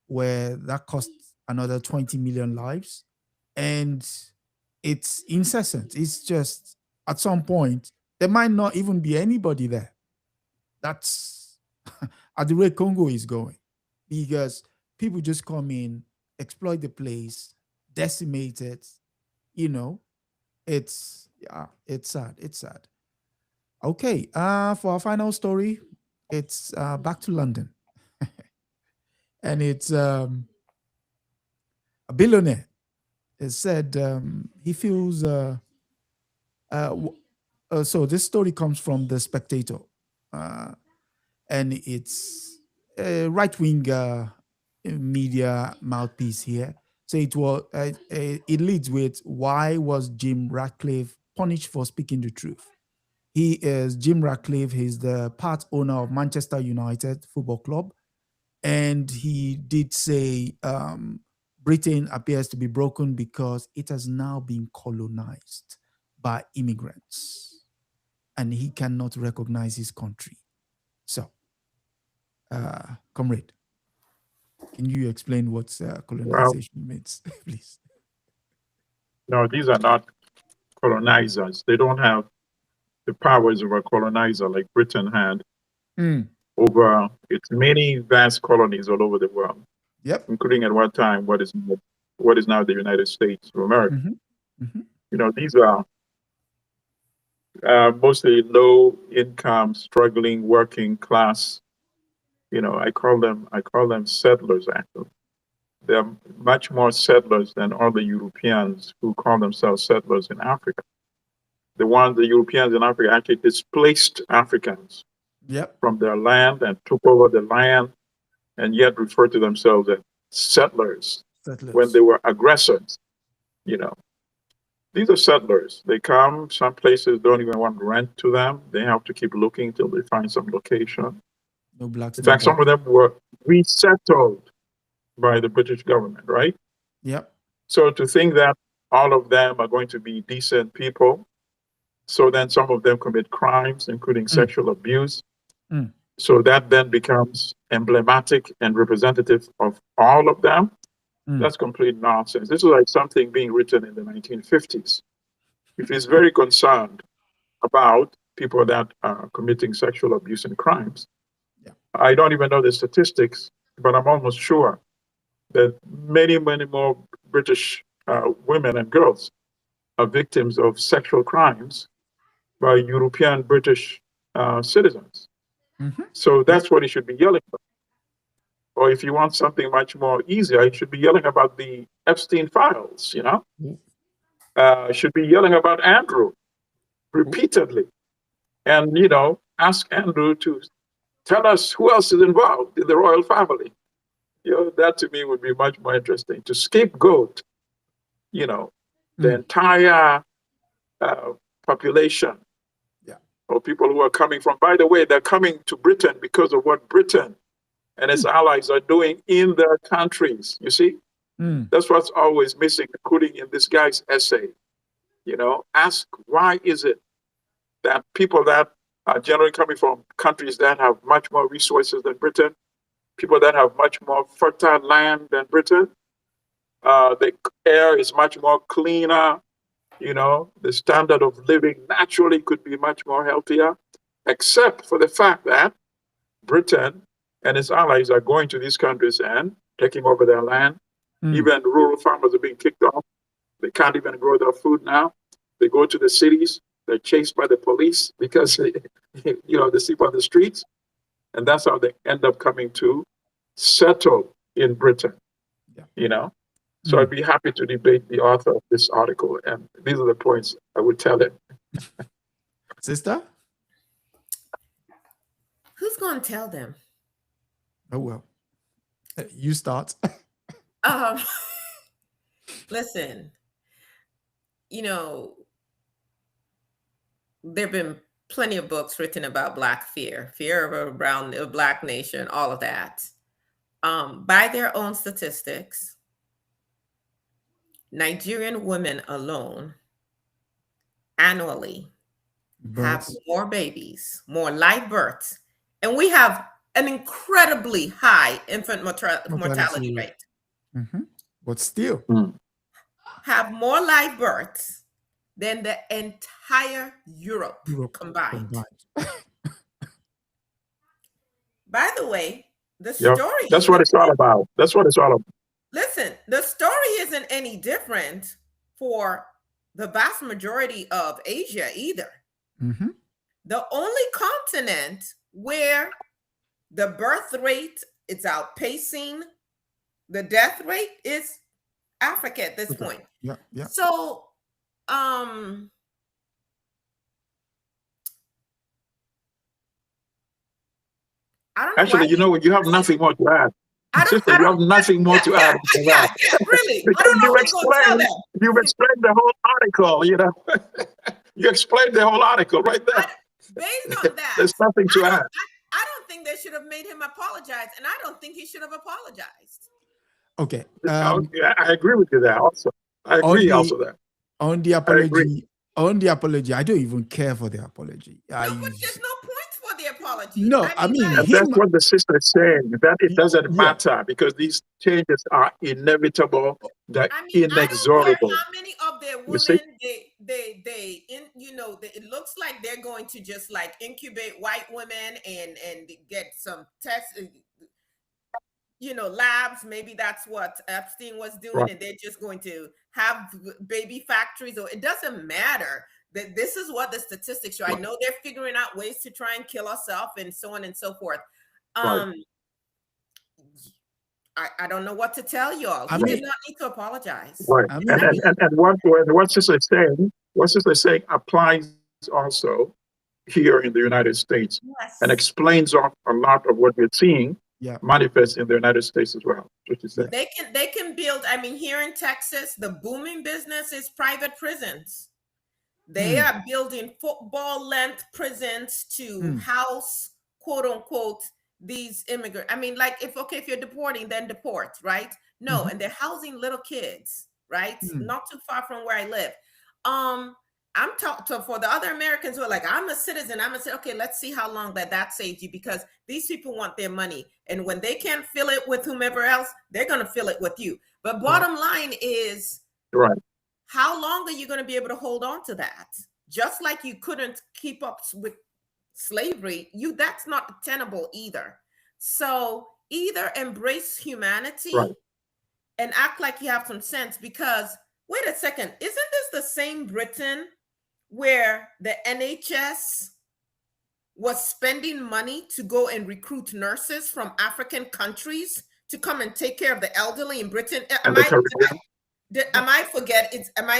Speaker 1: where that cost another 20 million lives. And it's incessant. It's just, at some point, there might not even be anybody there. That's at the rate Congo is going, because people just come in, exploit the place, decimate it. It's sad. It's sad. Okay, for our final story, it's back to London. And it's a billionaire. It said he feels, so this story comes from The Spectator. And it's a right-wing media mouthpiece here. So it leads with, why was Jim Ratcliffe punished for speaking the truth? He is Jim Ratcliffe. He's the part owner of Manchester United Football Club. And he did say Britain appears to be broken because it has now been colonized by immigrants. And he cannot recognize his country. So, comrade, can you explain what colonization means, please?
Speaker 3: No, these are not colonizers. They don't have the powers of a colonizer like Britain had over its many vast colonies all over the world.
Speaker 1: Yep.
Speaker 3: Including at one time what is now the United States of America. These are mostly low income, struggling, working class. I call them settlers, actually. there are much more settlers than all the Europeans who call themselves settlers in Africa. The Europeans in Africa actually displaced Africans from their land and took over the land, and yet refer to themselves as settlers when they were aggressors. You know, these are settlers. They come, some places don't even want rent to them. They have to keep looking till they find some location.
Speaker 1: No blacks.
Speaker 3: In fact, some of them were resettled by the British government, right?
Speaker 1: Yep.
Speaker 3: So to think that all of them are going to be decent people, so then some of them commit crimes, including sexual abuse. So that then becomes emblematic and representative of all of them. That's complete nonsense. This is like something being written in the 1950s. If he's very concerned about people that are committing sexual abuse and crimes, I don't even know the statistics, but I'm almost sure that many, many more British women and girls are victims of sexual crimes by European British citizens. So that's what he should be yelling about. Or if you want something much more easier, he should be yelling about the Epstein files, you know? Should be yelling about Andrew repeatedly. And, you know, ask Andrew to tell us who else is involved in the royal family. You know, that to me would be much more interesting. To scapegoat, you know, the entire population of people who are coming from, by the way, they're coming to Britain because of what Britain and its allies are doing in their countries. You see, that's what's always missing, including in this guy's essay. You know, ask why is it that people that are generally coming from countries that have much more resources than Britain, people that have much more fertile land than Britain, the air is much more cleaner, you know, the standard of living naturally could be much more healthier, except for the fact that Britain and its allies are going to these countries and taking over their land. Even rural farmers are being kicked off. They can't even grow their food now. They go to the cities. They're chased by the police because, you know, they sleep on the streets. And that's how they end up coming to settle in Britain, you know. So I'd be happy to debate the author of this article. And these are the points I would tell him.
Speaker 1: Sister?
Speaker 2: Who's going to tell them?
Speaker 1: Oh, well. You start.
Speaker 2: Listen, you know, there have been plenty of books written about Black fear of a Black nation, all of that. By their own statistics, Nigerian women alone annually have more babies, more live births, and we have an incredibly high infant mortality rate.
Speaker 1: But still
Speaker 2: have more live births than the entire Europe combined. By the way, the story...
Speaker 3: That's what it's all about. That's what it's all about.
Speaker 2: Listen, the story isn't any different for the vast majority of Asia either. The only continent where the birth rate is outpacing the death rate is Africa at this point. So, I don't know.
Speaker 3: Actually, you know what? You have nothing more to add. You have nothing more to add.
Speaker 2: Really. I don't know who's going to tell them.
Speaker 3: You've explained the whole article, you know. You explained the whole article right there.
Speaker 2: Based on that,
Speaker 3: there's nothing to add.
Speaker 2: I don't think they should have made him apologize, and I don't think he should have apologized.
Speaker 1: Okay.
Speaker 3: I agree with you there also. I agree also there.
Speaker 1: On the apology, I don't even care for the apology.
Speaker 2: There's no point for the apology.
Speaker 1: No, I mean
Speaker 3: that's what the sister is saying, that it doesn't matter because these changes are inevitable, they're inexorable.
Speaker 2: I don't care how many of their women it looks like they're going to just like incubate white women and get some tests, you know, labs. Maybe that's what Epstein was doing, and they're just going to have baby factories, or it doesn't matter. That this is what the statistics show. I know they're figuring out ways to try and kill ourselves and so on and so forth. I don't know what to tell y'all.
Speaker 1: I
Speaker 2: He
Speaker 1: mean-
Speaker 2: did not need to apologize.
Speaker 3: Right.
Speaker 1: I mean,
Speaker 3: And what sister is saying applies also here in the United States
Speaker 2: Yes.
Speaker 3: and explains off a lot of what we're seeing
Speaker 1: yeah,
Speaker 3: manifest in the United States as well. What you said.
Speaker 2: They can build. I mean, here in Texas, the booming business is private prisons. They are building football length prisons to house, quote unquote, these immigrants. I mean, like if you're deporting, then deport, right? No, and they're housing little kids, right? Not too far from where I live. I'm talking for the other Americans who are like, I'm a citizen. I'm gonna say, okay, let's see how long that saves you, because these people want their money, and when they can't fill it with whomever else, they're gonna fill it with you. But bottom line is,
Speaker 3: Right.
Speaker 2: how long are you going to be able to hold on to that? Just like you couldn't keep up with slavery, that's not tenable either. So either embrace humanity
Speaker 3: Right.
Speaker 2: and act like you have some sense, because wait a second, isn't this the same Britain where the NHS was spending money to go and recruit nurses from African countries to come and take care of the elderly in Britain? Am I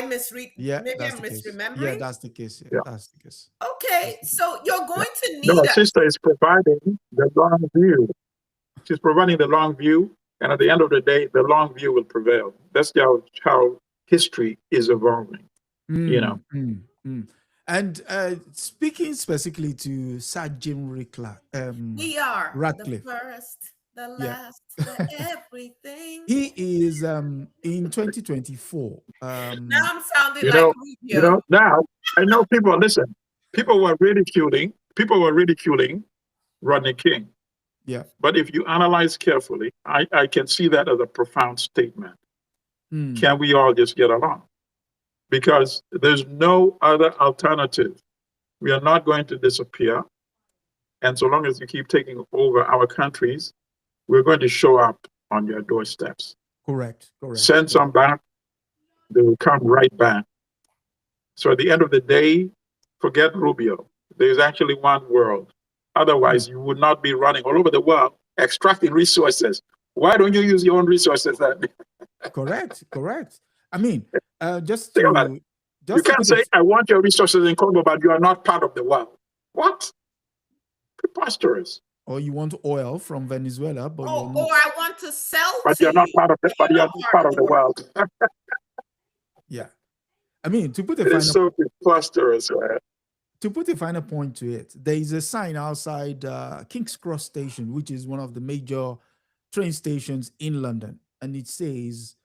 Speaker 2: misreading?
Speaker 1: yeah,
Speaker 2: Maybe
Speaker 1: that's
Speaker 2: I'm
Speaker 1: the case.
Speaker 2: misremembering.
Speaker 1: Yeah, that's the case. Yeah,
Speaker 3: Yeah.
Speaker 1: that's the case.
Speaker 2: Okay, so you're going to need
Speaker 3: No,
Speaker 2: us.
Speaker 3: sister is providing the long view. She's providing the long view, and at the end of the day, the long view will prevail. That's how history is evolving. You know.
Speaker 1: And speaking specifically to Sir Jim
Speaker 2: We are
Speaker 1: Ratcliffe.
Speaker 2: the first, the
Speaker 1: Yeah.
Speaker 2: last, the everything.
Speaker 1: He is in 2024.
Speaker 2: Now I'm sounding
Speaker 3: You
Speaker 2: like
Speaker 3: know,
Speaker 2: Rubio.
Speaker 3: now I know people, listen, people were ridiculing Rodney King.
Speaker 1: Yeah.
Speaker 3: But if you analyze carefully, I can see that as a profound statement. Can we all just get along? Because there's no other alternative. We are not going to disappear. And so long as you keep taking over our countries, we're going to show up on your doorsteps.
Speaker 1: Correct.
Speaker 3: Send some back, they will come right back. So at the end of the day, forget Rubio. There's actually one world. Otherwise, you would not be running all over the world, extracting resources. Why don't you use your own resources then?
Speaker 1: Correct. I mean, just
Speaker 3: You can't say, I want your resources in Congo, but you are not part of the world. What? Preposterous.
Speaker 1: Or you want oil from Venezuela, but you're not.
Speaker 2: Or I want to sell
Speaker 3: But
Speaker 2: to
Speaker 3: you're not part of
Speaker 2: but
Speaker 3: but you're not part of the world.
Speaker 1: Yeah. I mean, to put a
Speaker 3: It is so preposterous, man.
Speaker 1: To put a final point to it, there is a sign outside King's Cross Station, which is one of the major train stations in London. And it says,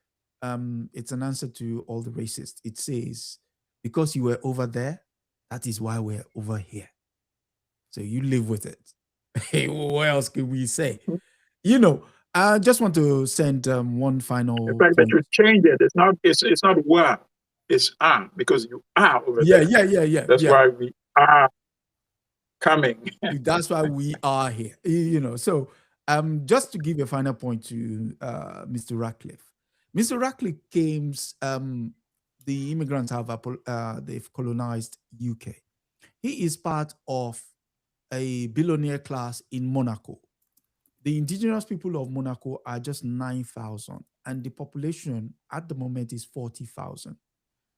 Speaker 1: it's an answer to all the racists. It says, because you were over there, that is why we're over here. So you live with it. Hey, what else can we say? You know, I just want to send one final.
Speaker 3: In fact, that you change it. It's not were, it's are, because you are over there.
Speaker 1: Yeah.
Speaker 3: That's why we are coming.
Speaker 1: That's why we are here. You know, so just to give a final point to Mr. Ratcliffe. Mr. Ratcliffe came, the immigrants they've colonized UK. He is part of a billionaire class in Monaco. The indigenous people of Monaco are just 9,000, and the population at the moment is 40,000.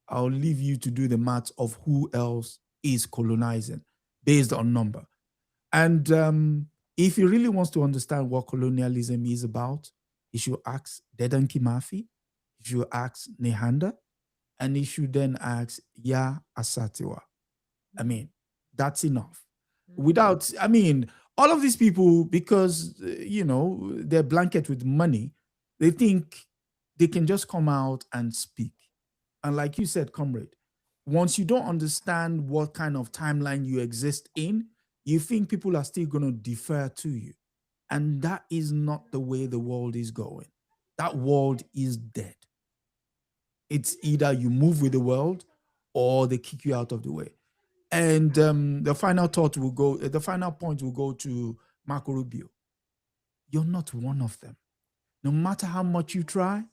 Speaker 1: I'll leave you to do the maths of who else is colonizing based on number. And if he really wants to understand what colonialism is about, he should ask Dedan Kimathi, he should ask Nehanda, and he should then ask Ya Asatiwa. I mean, that's enough. Without, I mean, all of these people, because, they're blanket with money, they think they can just come out and speak. And like you said, comrade, once you don't understand what kind of timeline you exist in, you think people are still going to defer to you. And that is not the way the world is going. That world is dead. It's either you move with the world or they kick you out of the way. And the final point will go to Marco Rubio. You're not one of them. No matter how much you try,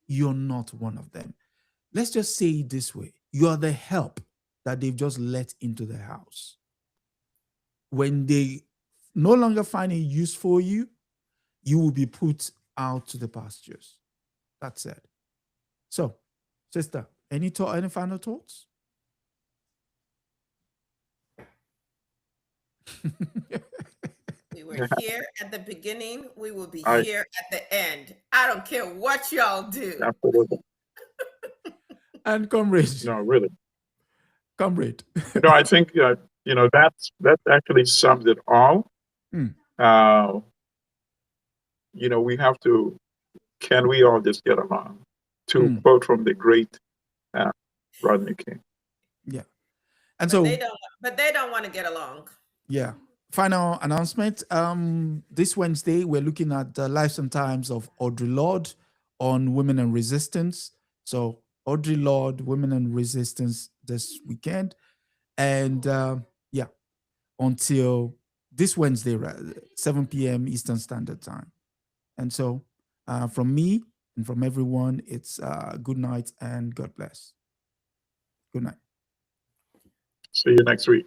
Speaker 1: you're not one of them. Let's just say it this way. You are the help that they've just let into the house. When they no longer find a use for you, you will be put out to the pastures. That's it. So, sister, any final thoughts?
Speaker 2: We were here at the beginning. We will be here at the end. I don't care what y'all do.
Speaker 3: Absolutely.
Speaker 1: And comrade.
Speaker 3: No, really.
Speaker 1: Comrade.
Speaker 3: No, I think that actually sums it all. We have to. Can we all just get along? To quote from the great Rodney King.
Speaker 1: Yeah,
Speaker 2: and so they don't want to get along.
Speaker 1: Yeah. Final announcement. This Wednesday, we're looking at the lives and times of Audre Lorde on women and resistance. So Audre Lorde, women and resistance this weekend. And until this Wednesday, 7 p.m. Eastern Standard Time. And so from me and from everyone, it's good night and God bless. Good night.
Speaker 3: See you next week.